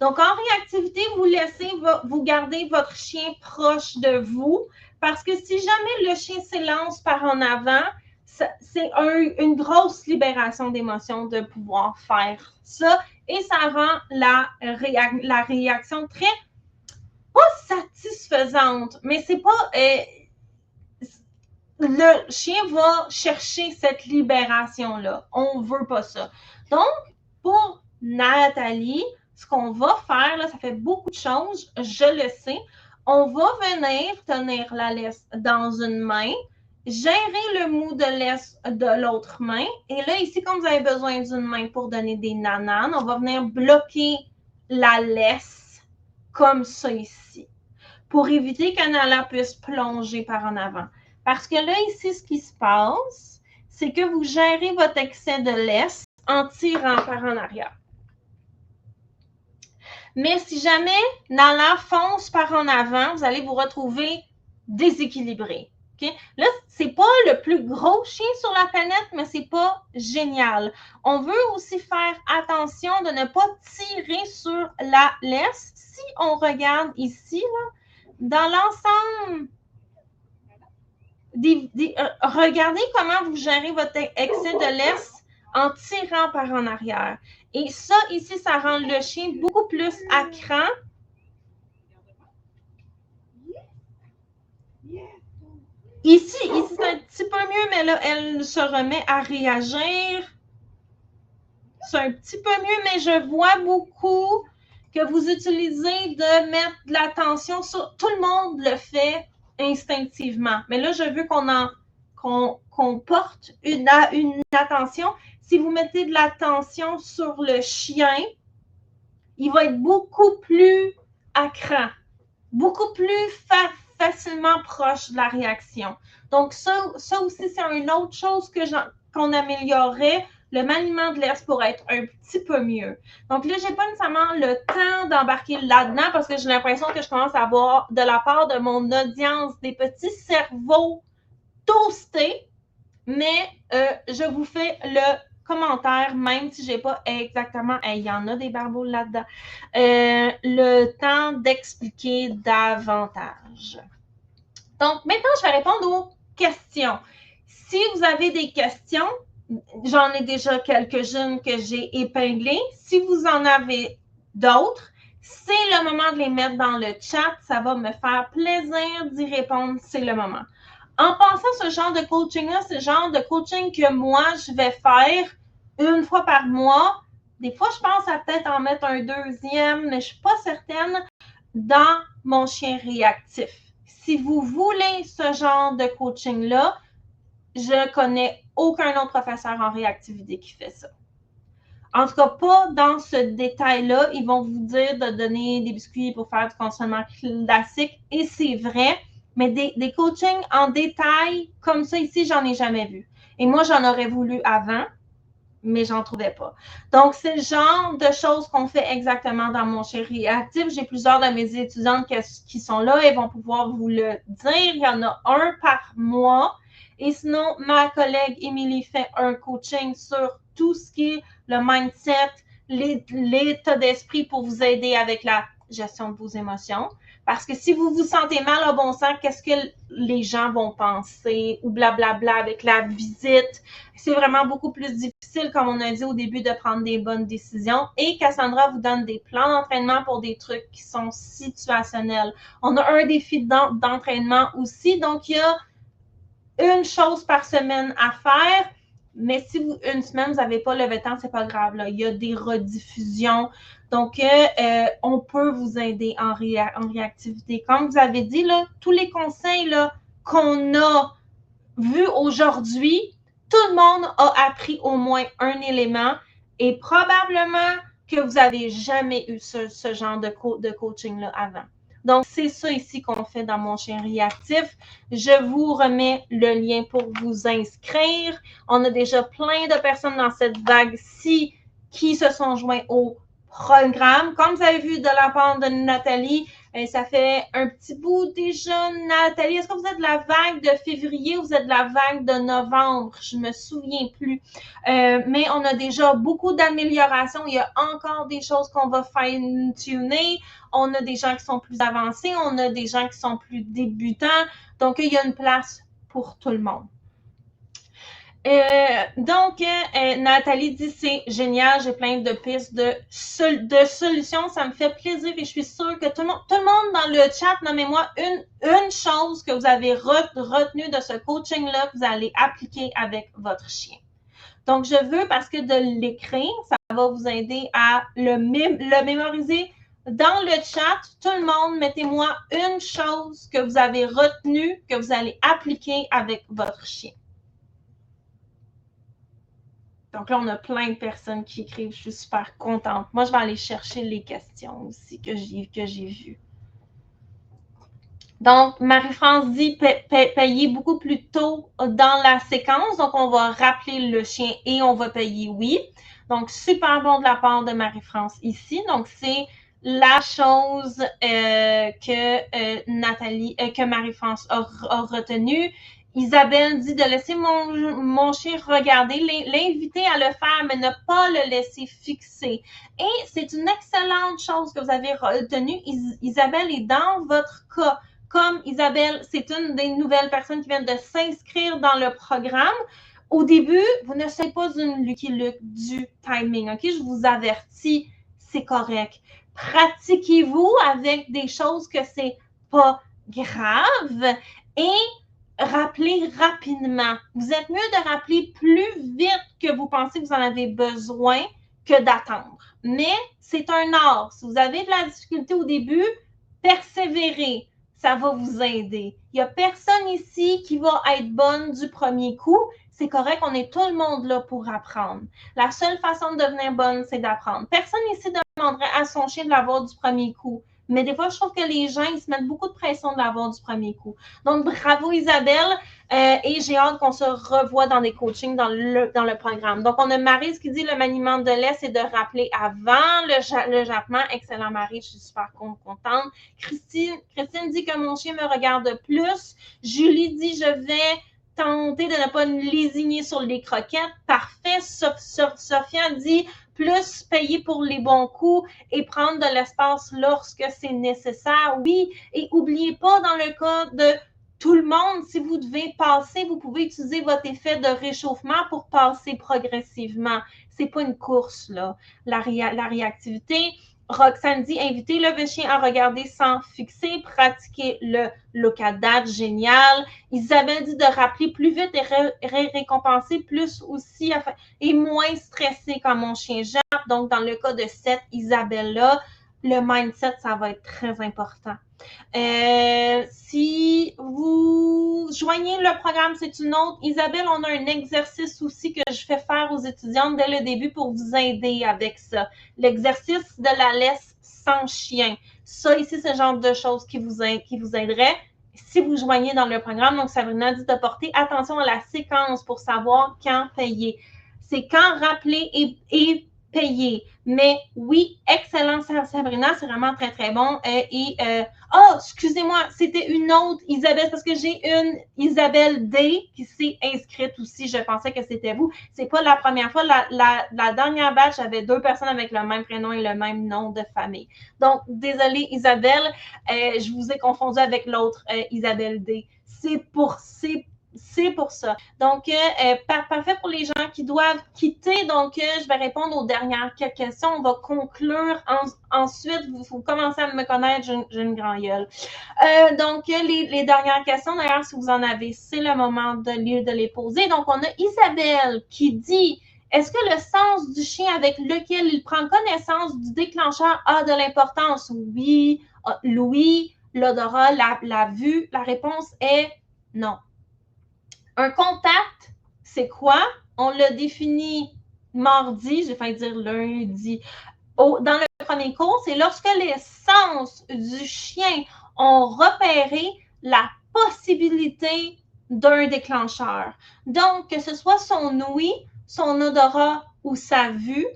Donc, en réactivité, vous gardez votre chien proche de vous parce que si jamais le chien s'élance par en avant, c'est une grosse libération d'émotions de pouvoir faire ça et ça rend la réaction très, pas satisfaisante, mais c'est pas... le chien va chercher cette libération-là. On ne veut pas ça. Donc, pour Nathalie, ce qu'on va faire, là, ça fait beaucoup de choses, je le sais. On va venir tenir la laisse dans une main, gérer le mou de laisse de l'autre main. Et là, ici, comme vous avez besoin d'une main pour donner des nananes, on va venir bloquer la laisse comme ça ici, pour éviter que Nala puisse plonger par en avant. Parce que là, ici, ce qui se passe, c'est que vous gérez votre excès de laisse en tirant par en arrière. Mais si jamais Nala fonce par en avant, vous allez vous retrouver déséquilibré. Okay? Là, c'est pas le plus gros chien sur la planète, mais c'est pas génial. On veut aussi faire attention de ne pas tirer sur la laisse. Si on regarde ici, là, dans l'ensemble, regardez comment vous gérez votre excès de laisse en tirant par en arrière. Et ça, ici, ça rend le chien beaucoup plus à cran. Ici, c'est un petit peu mieux, mais là, elle se remet à réagir. C'est un petit peu mieux, mais je vois beaucoup que vous utilisez de mettre de l'attention sur... Tout le monde le fait instinctivement. Mais là, je veux qu'on porte une attention. Si vous mettez de l'attention sur le chien, il va être beaucoup plus à cran, beaucoup plus facilement proche de la réaction. Donc, ça aussi, c'est une autre chose qu'on améliorerait. Le maniement de l'est pour être un petit peu mieux. Donc là, j'ai pas nécessairement le temps d'embarquer là-dedans parce que j'ai l'impression que je commence à avoir de la part de mon audience des petits cerveaux toastés, mais je vous fais le commentaire, même si j'ai pas exactement, il y en a des barbeaux là-dedans, le temps d'expliquer davantage. Donc, maintenant, je vais répondre aux questions. Si vous avez des questions, j'en ai déjà quelques-unes que j'ai épinglées. Si vous en avez d'autres, c'est le moment de les mettre dans le chat. Ça va me faire plaisir d'y répondre. C'est le moment. En pensant à ce genre de coaching-là, c'est le genre de coaching que moi, je vais faire une fois par mois. Des fois, je pense à peut-être en mettre un deuxième, mais je ne suis pas certaine, dans mon chien réactif. Si vous voulez ce genre de coaching-là, je connais aucun autre professeur en réactivité qui fait ça. En tout cas, pas dans ce détail-là. Ils vont vous dire de donner des biscuits pour faire du conditionnement classique, et c'est vrai, mais des coachings en détail comme ça ici, j'en ai jamais vu. Et moi, j'en aurais voulu avant, mais j'en trouvais pas. Donc, c'est le genre de choses qu'on fait exactement dans mon chien réactif. J'ai plusieurs de mes étudiantes qui sont là et vont pouvoir vous le dire. Il y en a un par mois. Et sinon, ma collègue Émilie fait un coaching sur tout ce qui est le mindset, l'état d'esprit pour vous aider avec la gestion de vos émotions. Parce que si vous vous sentez mal au bon sens, qu'est-ce que les gens vont penser ou blablabla avec la visite? C'est vraiment beaucoup plus difficile, comme on a dit au début, de prendre des bonnes décisions. Et Cassandra vous donne des plans d'entraînement pour des trucs qui sont situationnels. On a un défi d'entraînement aussi. Donc, il y a une chose par semaine à faire, mais si une semaine, vous n'avez pas levé temps, c'est pas grave. Là. Il y a des rediffusions. Donc, on peut vous aider en réactivité. Comme vous avez dit, là, tous les conseils qu'on a vus aujourd'hui, tout le monde a appris au moins un élément et probablement que vous n'avez jamais eu ce genre de coaching-là avant. Donc, c'est ça ici qu'on fait dans mon chien réactif. Je vous remets le lien pour vous inscrire. On a déjà plein de personnes dans cette vague-ci qui se sont joints au programme. Comme vous avez vu de la part de Nathalie, ça fait un petit bout déjà. Nathalie, est-ce que vous êtes de la vague de février ou vous êtes de la vague de novembre? Je ne me souviens plus. Mais on a déjà beaucoup d'améliorations. Il y a encore des choses qu'on va fine-tuner. On a des gens qui sont plus avancés. On a des gens qui sont plus débutants. Donc, il y a une place pour tout le monde. Donc, Nathalie dit c'est génial, j'ai plein de pistes de solutions, ça me fait plaisir et je suis sûre que tout le monde dans le chat, nommez-moi une chose que vous avez retenue de ce coaching-là que vous allez appliquer avec votre chien. Donc, je veux, parce que de l'écrire, ça va vous aider à le mémoriser. Dans le chat, tout le monde, mettez-moi une chose que vous avez retenue, que vous allez appliquer avec votre chien. Donc là, on a plein de personnes qui écrivent. Je suis super contente. Moi, je vais aller chercher les questions aussi que j'ai vues. Donc, Marie-France dit payer beaucoup plus tôt dans la séquence. Donc, on va rappeler le chien et on va payer oui. Donc, super bon de la part de Marie-France ici. Donc, c'est la chose que Nathalie, que Marie-France a retenue. Isabelle dit de laisser mon chien regarder, l'inviter à le faire, mais ne pas le laisser fixer. Et c'est une excellente chose que vous avez retenue. Isabelle est dans votre cas. Comme Isabelle, c'est une des nouvelles personnes qui viennent de s'inscrire dans le programme. Au début, vous ne soyez pas une Lucky Luke du timing. OK? Je vous avertis, c'est correct. Pratiquez-vous avec des choses que c'est pas grave et rappelez rapidement. Vous êtes mieux de rappeler plus vite que vous pensez que vous en avez besoin que d'attendre. Mais c'est un art. Si vous avez de la difficulté au début, persévérez. Ça va vous aider. Il n'y a personne ici qui va être bonne du premier coup. C'est correct, on est tout le monde là pour apprendre. La seule façon de devenir bonne, c'est d'apprendre. Personne ici demanderait à son chien de l'avoir du premier coup. Mais des fois, je trouve que les gens, ils se mettent beaucoup de pression de l'avoir du premier coup. Donc, bravo Isabelle. Et j'ai hâte qu'on se revoie dans des coachings dans le programme. Donc, on a Maryse qui dit le maniement de lait, c'est de rappeler avant le jappement. Excellent, Marie, je suis super contente. Christine dit que mon chien me regarde plus. Julie dit je vais tenter de ne pas lésigner sur les croquettes. Parfait. Sophia dit plus payer pour les bons coups et prendre de l'espace lorsque c'est nécessaire. Oui, et n'oubliez pas dans le cas de tout le monde, si vous devez passer, vous pouvez utiliser votre effet de réchauffement pour passer progressivement. C'est pas une course, là. La réactivité. Roxane dit, invitez le chien à regarder sans fixer, pratiquer le locadage, génial. Isabelle dit de rappeler plus vite et récompenser plus aussi et moins stressé quand mon chien jappe. Donc, dans le cas de cette Isabelle-là, le mindset, ça va être très important. Si vous joignez le programme, c'est une autre. Isabelle, on a un exercice aussi que je fais faire aux étudiantes dès le début pour vous aider avec ça. L'exercice de la laisse sans chien. Ça, ici, c'est le genre de choses qui vous aiderait si vous joignez dans le programme. Donc, Sabrina dit de porter attention à la séquence pour savoir quand payer. C'est quand rappeler et payer. Mais oui, excellent, Sabrina, c'est vraiment très, très bon. Excusez-moi, c'était une autre Isabelle, parce que j'ai une Isabelle D qui s'est inscrite aussi. Je pensais que c'était vous. C'est pas la première fois. La dernière batch, j'avais 2 personnes avec le même prénom et le même nom de famille. Donc, désolée, Isabelle, je vous ai confondu avec l'autre Isabelle D. C'est pour ça. Donc, parfait pour les gens qui doivent quitter. Donc, je vais répondre aux dernières questions. On va conclure. Ensuite, vous commencez à me connaître, j'ai une grande gueule. Donc, les dernières questions, d'ailleurs, si vous en avez, c'est le moment de les poser. Donc, on a Isabelle qui dit, est-ce que le sens du chien avec lequel il prend connaissance du déclencheur a de l'importance? Oui. Louis, l'odorat, la vue. La réponse est non. Un contact, c'est quoi? On l'a défini mardi, j'ai failli dire lundi. Dans le premier cours, c'est lorsque les sens du chien ont repéré la possibilité d'un déclencheur. Donc, que ce soit son ouïe, son odorat ou sa vue,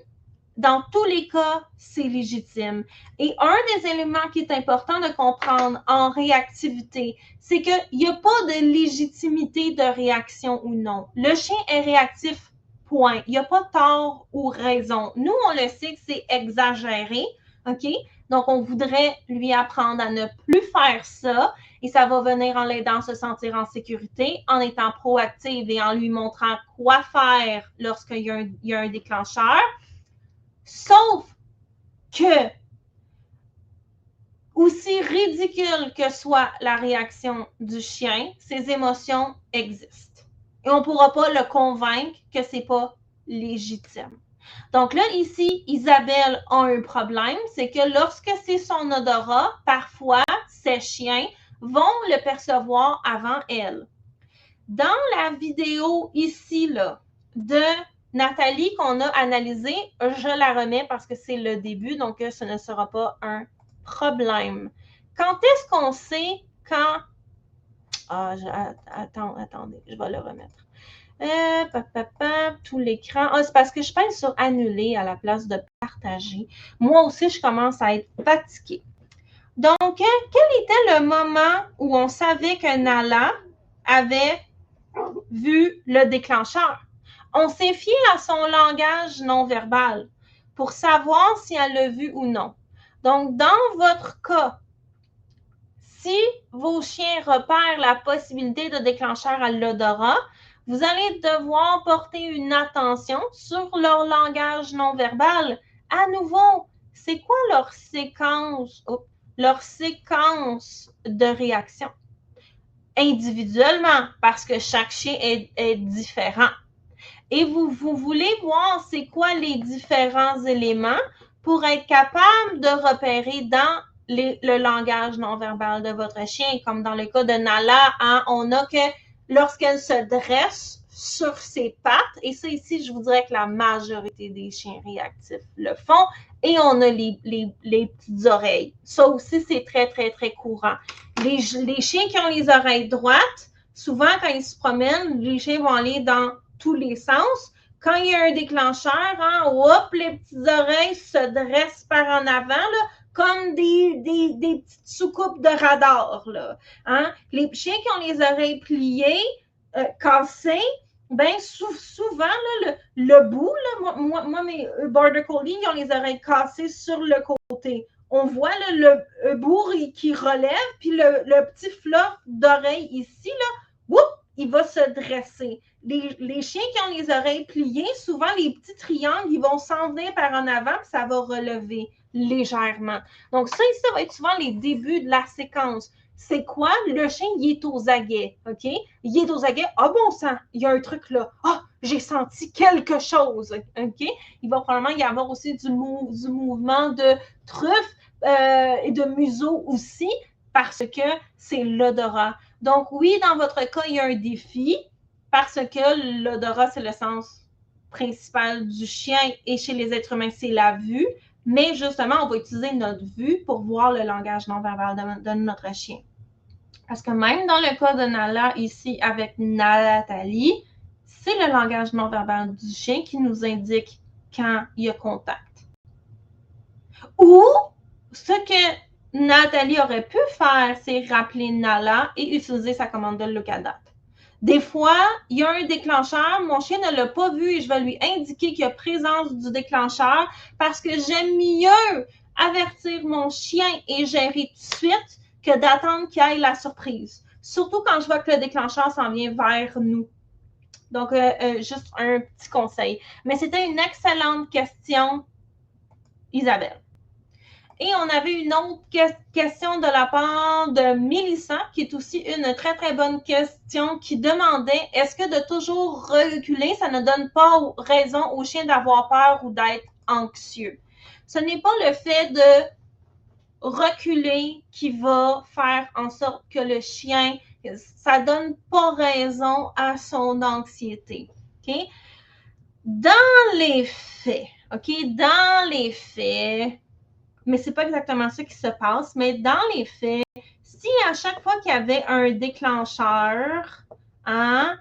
dans tous les cas, c'est légitime. Et un des éléments qui est important de comprendre en réactivité, c'est qu'il n'y a pas de légitimité de réaction ou non. Le chien est réactif, point. Il n'y a pas tort ou raison. Nous, on le sait que c'est exagéré, OK? Donc, on voudrait lui apprendre à ne plus faire ça et ça va venir en l'aidant à se sentir en sécurité, en étant proactive et en lui montrant quoi faire lorsqu'il y a un déclencheur. Sauf que, aussi ridicule que soit la réaction du chien, ses émotions existent. Et on ne pourra pas le convaincre que ce n'est pas légitime. Donc là, ici, Isabelle a un problème, c'est que lorsque c'est son odorat, parfois, ses chiens vont le percevoir avant elle. Dans la vidéo ici, là, de Nathalie qu'on a analysée, je la remets parce que c'est le début, donc ce ne sera pas un problème. Quand est-ce qu'on sait quand... attendez, je vais le remettre. Tout l'écran. C'est parce que je pense sur annuler à la place de partager. Moi aussi, je commence à être fatiguée. Donc, quel était le moment où on savait que Nala avait vu le déclencheur? On s'est fié à son langage non verbal pour savoir si elle l'a vu ou non. Donc, dans votre cas, si vos chiens repèrent la possibilité de déclencheur à l'odorat, vous allez devoir porter une attention sur leur langage non verbal. À nouveau, c'est quoi leur séquence de réaction? Individuellement, parce que chaque chien est différent. Et vous voulez voir c'est quoi les différents éléments pour être capable de repérer dans le langage non-verbal de votre chien. Comme dans le cas de Nala, hein, on a que lorsqu'elle se dresse sur ses pattes, et ça ici, je vous dirais que la majorité des chiens réactifs le font, et on a les petites oreilles. Ça aussi, c'est très, très, très courant. Les chiens qui ont les oreilles droites, souvent, quand ils se promènent, les chiens vont aller dans tous les sens. Quand il y a un déclencheur, hein, hop, les petites oreilles se dressent par en avant, là, comme des petites soucoupes de radar. Là, hein. Les chiens qui ont les oreilles pliées, cassées, ben souvent, là, le bout, là, moi, mes Border Collie, ils ont les oreilles cassées sur le côté. On voit là, le bout qui relève, puis le petit flop d'oreille ici, là, whoop, il va se dresser. Les chiens qui ont les oreilles pliées, souvent les petits triangles, ils vont s'en venir par en avant, puis ça va relever légèrement. Donc ça, ici, ça va être souvent les débuts de la séquence. C'est quoi? Le chien, il est aux aguets, OK? Il est aux aguets. Ah bon sang, il y a un truc là. Ah, j'ai senti quelque chose, OK? Il va probablement y avoir aussi du mouvement de truffe et de museau aussi, parce que c'est l'odorat. Donc oui, dans votre cas, il y a un défi, parce que l'odorat, c'est le sens principal du chien, et chez les êtres humains, c'est la vue. Mais justement, on va utiliser notre vue pour voir le langage non-verbal de notre chien. Parce que même dans le cas de Nala, ici, avec Nathalie, c'est le langage non-verbal du chien qui nous indique quand il y a contact. Ou, ce que Nathalie aurait pu faire, c'est rappeler Nala et utiliser sa commande de look at that. Des fois, il y a un déclencheur, mon chien ne l'a pas vu et je vais lui indiquer qu'il y a présence du déclencheur parce que j'aime mieux avertir mon chien et gérer tout de suite que d'attendre qu'il y ait la surprise. Surtout quand je vois que le déclencheur s'en vient vers nous. Donc, juste un petit conseil. Mais c'était une excellente question, Isabelle. Et on avait une autre question de la part de Mélissa, qui est aussi une très, très bonne question, qui demandait, est-ce que de toujours reculer, ça ne donne pas raison au chien d'avoir peur ou d'être anxieux? Ce n'est pas le fait de reculer qui va faire en sorte que le chien, ça ne donne pas raison à son anxiété. Okay? Dans les faits, mais c'est pas exactement ça qui se passe, mais dans les faits, si à chaque fois qu'il y avait un déclencheur, hein,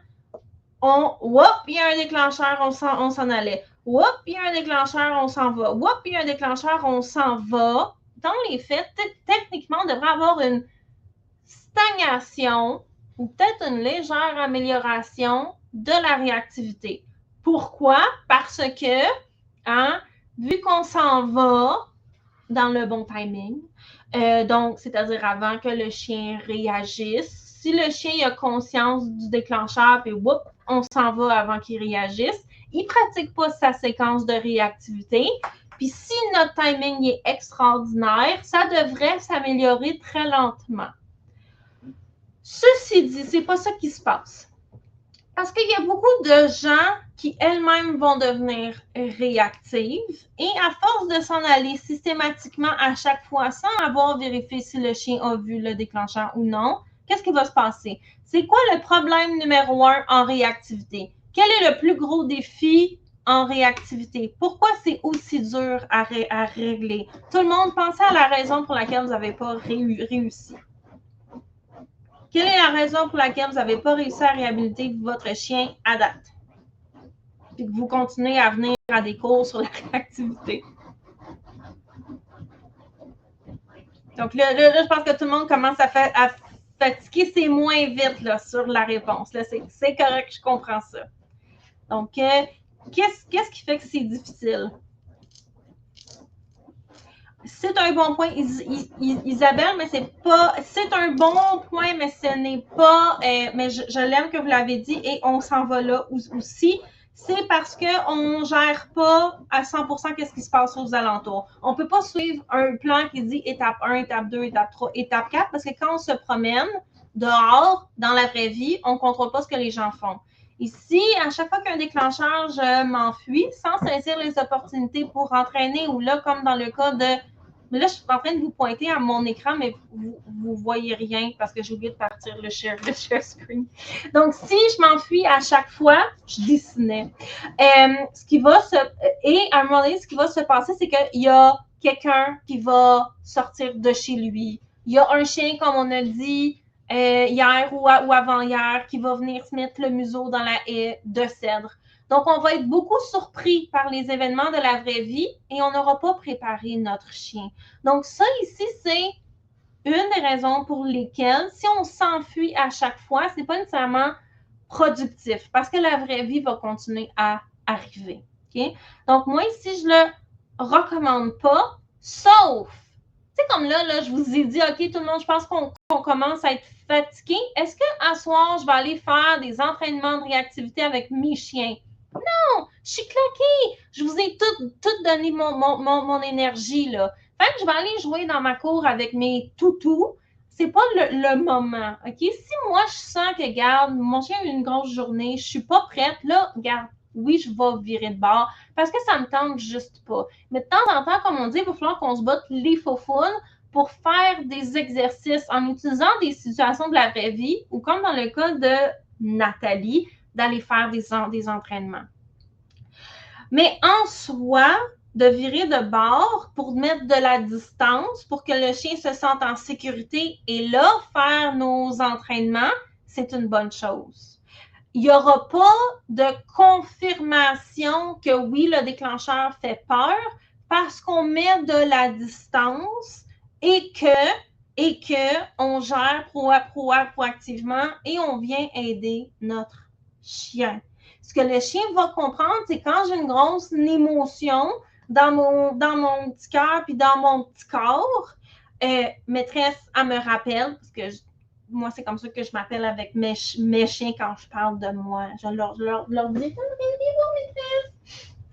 il y a un déclencheur, on s'en allait. Il y a un déclencheur, on s'en va. Il y a un déclencheur, on s'en va. Dans les faits, techniquement, on devrait avoir une stagnation ou peut-être une légère amélioration de la réactivité. Pourquoi? Parce que, hein, vu qu'on s'en va dans le bon timing, donc, c'est-à-dire avant que le chien réagisse, si le chien a conscience du déclencheur, puis whoop, on s'en va avant qu'il réagisse, il ne pratique pas sa séquence de réactivité. Puis si notre timing est extraordinaire, ça devrait s'améliorer très lentement. Ceci dit, c'est pas ça qui se passe. Parce qu'il y a beaucoup de gens qui elles-mêmes vont devenir réactives et à force de s'en aller systématiquement à chaque fois sans avoir vérifié si le chien a vu le déclencheur ou non, qu'est-ce qui va se passer? C'est quoi le problème numéro 1 en réactivité? Quel est le plus gros défi en réactivité? Pourquoi c'est aussi dur à régler? Tout le monde, pensez à la raison pour laquelle vous n'avez pas réussi. Quelle est la raison pour laquelle vous n'avez pas réussi à réhabiliter votre chien à date? Puis que vous continuez à venir à des cours sur la réactivité. Donc là, je pense que tout le monde commence à fatiguer. C'est moins vite là, sur la réponse. Là, c'est correct, je comprends ça. Donc, qu'est-ce qui fait que c'est difficile? C'est un bon point, Isabelle, mais c'est un bon point, mais ce n'est pas, mais je l'aime que vous l'avez dit et on s'en va là aussi. C'est parce qu'on ne gère pas à 100% qu'est-ce qui se passe aux alentours. On ne peut pas suivre un plan qui dit étape 1, étape 2, étape 3, étape 4, parce que quand on se promène dehors, dans la vraie vie, on ne contrôle pas ce que les gens font. Ici, à chaque fois qu'un déclencheur, je m'enfuis sans saisir les opportunités pour entraîner, ou là, comme dans le cas de... Mais là, je suis en train de vous pointer à mon écran, mais vous voyez rien parce que j'ai oublié de partir le share screen. Donc, si je m'enfuis à chaque fois, je dessinais. Et à un moment donné, ce qui va se passer, c'est qu'il y a quelqu'un qui va sortir de chez lui. Il y a un chien, comme on a dit, hier ou avant-hier, qui va venir se mettre le museau dans la haie de cèdre. Donc, on va être beaucoup surpris par les événements de la vraie vie et on n'aura pas préparé notre chien. Donc, ça ici, c'est une des raisons pour lesquelles, si on s'enfuit à chaque fois, ce n'est pas nécessairement productif parce que la vraie vie va continuer à arriver. Okay? Donc, moi, ici, je ne le recommande pas, sauf c'est comme là, je vous ai dit, OK, tout le monde, je pense qu'on commence à être fatigué. Est-ce qu'à soir, je vais aller faire des entraînements de réactivité avec mes chiens? Non, je suis claquée. Je vous ai tout donné mon énergie, là. Fait que je vais aller jouer dans ma cour avec mes toutous. C'est pas le moment, OK? Si moi, je sens que, regarde, mon chien a eu une grosse journée, je suis pas prête, là, regarde, oui, je vais virer de bord parce que ça me tente juste pas. Mais de temps en temps, comme on dit, il va falloir qu'on se batte les faufounes pour faire des exercices en utilisant des situations de la vraie vie ou comme dans le cas de Nathalie, d'aller faire des entraînements. Mais en soi, de virer de bord pour mettre de la distance, pour que le chien se sente en sécurité et là, faire nos entraînements, c'est une bonne chose. Il n'y aura pas de confirmation que oui, le déclencheur fait peur parce qu'on met de la distance et que on gère proactivement et on vient aider notre chien. Ce que le chien va comprendre, c'est quand j'ai une grosse émotion dans mon petit cœur puis dans mon petit corps, maîtresse, elle me rappelle, parce que moi, c'est comme ça que je m'appelle avec mes chiens quand je parle de moi. Je leur dis,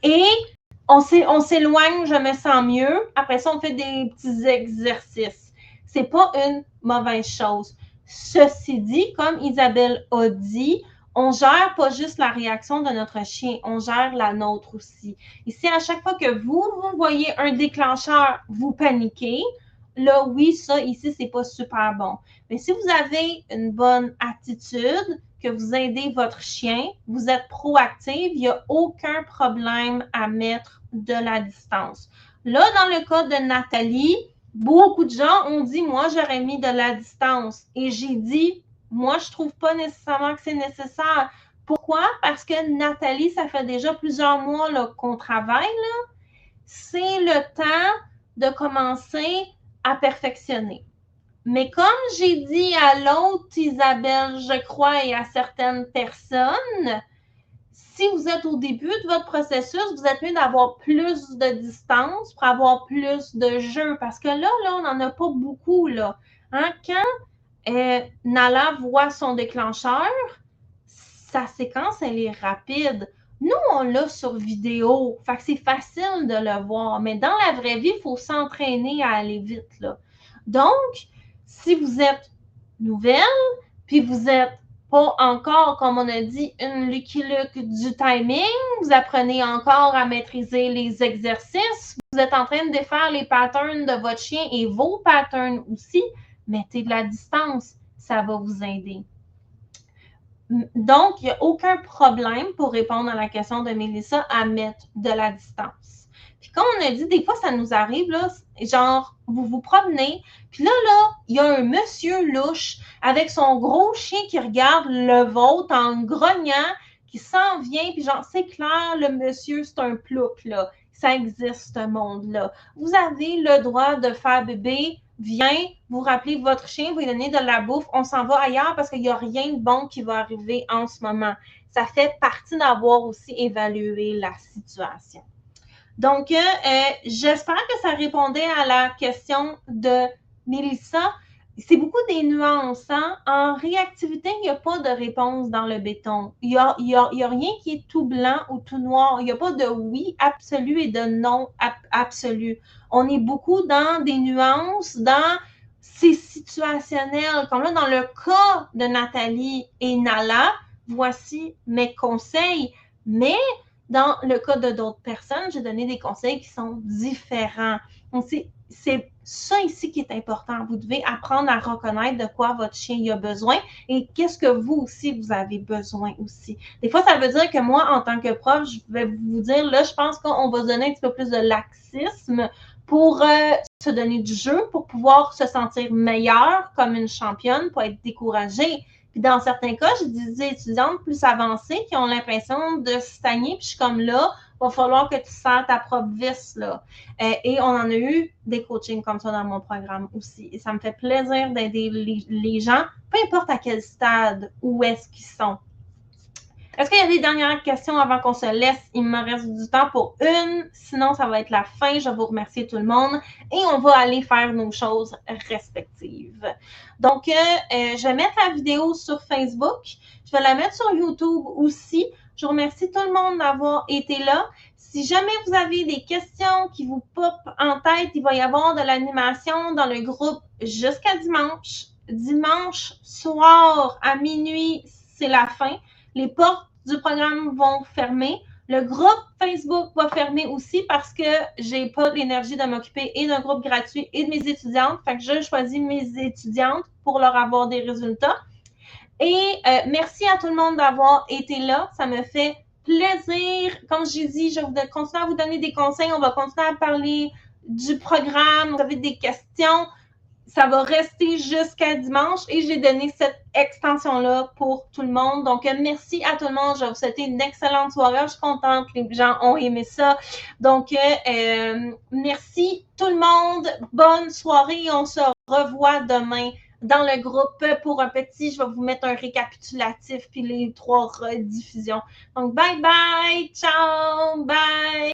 et on s'éloigne, je me sens mieux. Après ça, on fait des petits exercices. C'est pas une mauvaise chose. Ceci dit, comme Isabelle a dit, on gère pas juste la réaction de notre chien, on gère la nôtre aussi. Ici, à chaque fois que vous voyez un déclencheur, vous paniquez. Là, oui, ça, ici, c'est pas super bon. Mais si vous avez une bonne attitude, que vous aidez votre chien, vous êtes proactive, il n'y a aucun problème à mettre de la distance. Là, dans le cas de Nathalie, beaucoup de gens ont dit, moi, j'aurais mis de la distance. Et j'ai dit, moi, je ne trouve pas nécessairement que c'est nécessaire. Pourquoi? Parce que Nathalie, ça fait déjà plusieurs mois qu'on travaille. C'est le temps de commencer à perfectionner. Mais comme j'ai dit à l'autre Isabelle, je crois, et à certaines personnes, si vous êtes au début de votre processus, vous êtes mieux d'avoir plus de distance pour avoir plus de jeu. Parce que là on n'en a pas beaucoup. Là. Hein? Quand Nala voit son déclencheur, sa séquence, elle est rapide. Nous, on l'a sur vidéo. Fait que c'est facile de le voir. Mais dans la vraie vie, il faut s'entraîner à aller vite. Là. Donc, si vous êtes nouvelle, puis vous n'êtes pas encore, comme on a dit, une Lucky Luke du timing, vous apprenez encore à maîtriser les exercices, vous êtes en train de défaire les patterns de votre chien et vos patterns aussi, mettez de la distance, ça va vous aider. Donc, il n'y a aucun problème pour répondre à la question de Mélissa à mettre de la distance. Puis comme on a dit, des fois, ça nous arrive, là, genre, vous vous promenez, puis là, il y a un monsieur louche avec son gros chien qui regarde le vôtre en grognant, qui s'en vient, puis genre, c'est clair, le monsieur, c'est un plouc, là. Ça existe, ce monde-là. Vous avez le droit de faire bébé, viens, vous rappelez votre chien, vous lui donnez de la bouffe, on s'en va ailleurs parce qu'il n'y a rien de bon qui va arriver en ce moment. Ça fait partie d'avoir aussi évalué la situation. Donc, j'espère que ça répondait à la question de Mélissa. C'est beaucoup des nuances. Hein? En réactivité, il n'y a pas de réponse dans le béton. Il n'y a rien qui est tout blanc ou tout noir. Il n'y a pas de oui absolu et de non absolu. On est beaucoup dans des nuances, dans c'est situationnel. Comme là, dans le cas de Nathalie et Nala, voici mes conseils. Mais dans le cas de d'autres personnes, j'ai donné des conseils qui sont différents. Donc, c'est ça ici qui est important. Vous devez apprendre à reconnaître de quoi votre chien a besoin et qu'est-ce que vous aussi, vous avez besoin aussi. Des fois, ça veut dire que moi, en tant que prof, je vais vous dire, là, je pense qu'on va donner un petit peu plus de laxisme pour se donner du jeu, pour pouvoir se sentir meilleure comme une championne, pour être découragée. Puis dans certains cas, j'ai des étudiantes plus avancées qui ont l'impression de stagner, puis je suis comme là, il va falloir que tu sers ta propre vis, là. Et on en a eu des coachings comme ça dans mon programme aussi. Et ça me fait plaisir d'aider les gens, peu importe à quel stade, où est-ce qu'ils sont. Est-ce qu'il y a des dernières questions avant qu'on se laisse? Il me reste du temps pour une. Sinon, ça va être la fin. Je vous remercie tout le monde. Et on va aller faire nos choses respectives. Donc, je vais mettre la vidéo sur Facebook. Je vais la mettre sur YouTube aussi. Je remercie tout le monde d'avoir été là. Si jamais vous avez des questions qui vous popent en tête, il va y avoir de l'animation dans le groupe jusqu'à dimanche. Dimanche soir à minuit, c'est la fin. Les portes du programme vont fermer. Le groupe Facebook va fermer aussi parce que j'ai pas l'énergie de m'occuper et d'un groupe gratuit et de mes étudiantes. Fait que je choisis mes étudiantes pour leur avoir des résultats. Et merci à tout le monde d'avoir été là. Ça me fait plaisir. Comme j'ai dit, je vais continuer à vous donner des conseils. On va continuer à parler du programme. Vous avez des questions, ça va rester jusqu'à dimanche et j'ai donné cette extension-là pour tout le monde. Donc, merci à tout le monde. Je vais vous souhaiter une excellente soirée. Je suis contente que les gens ont aimé ça. Donc, merci tout le monde. Bonne soirée. On se revoit demain dans le groupe pour un petit, je vais vous mettre un récapitulatif puis les 3 rediffusions. Donc, bye bye. Ciao. Bye.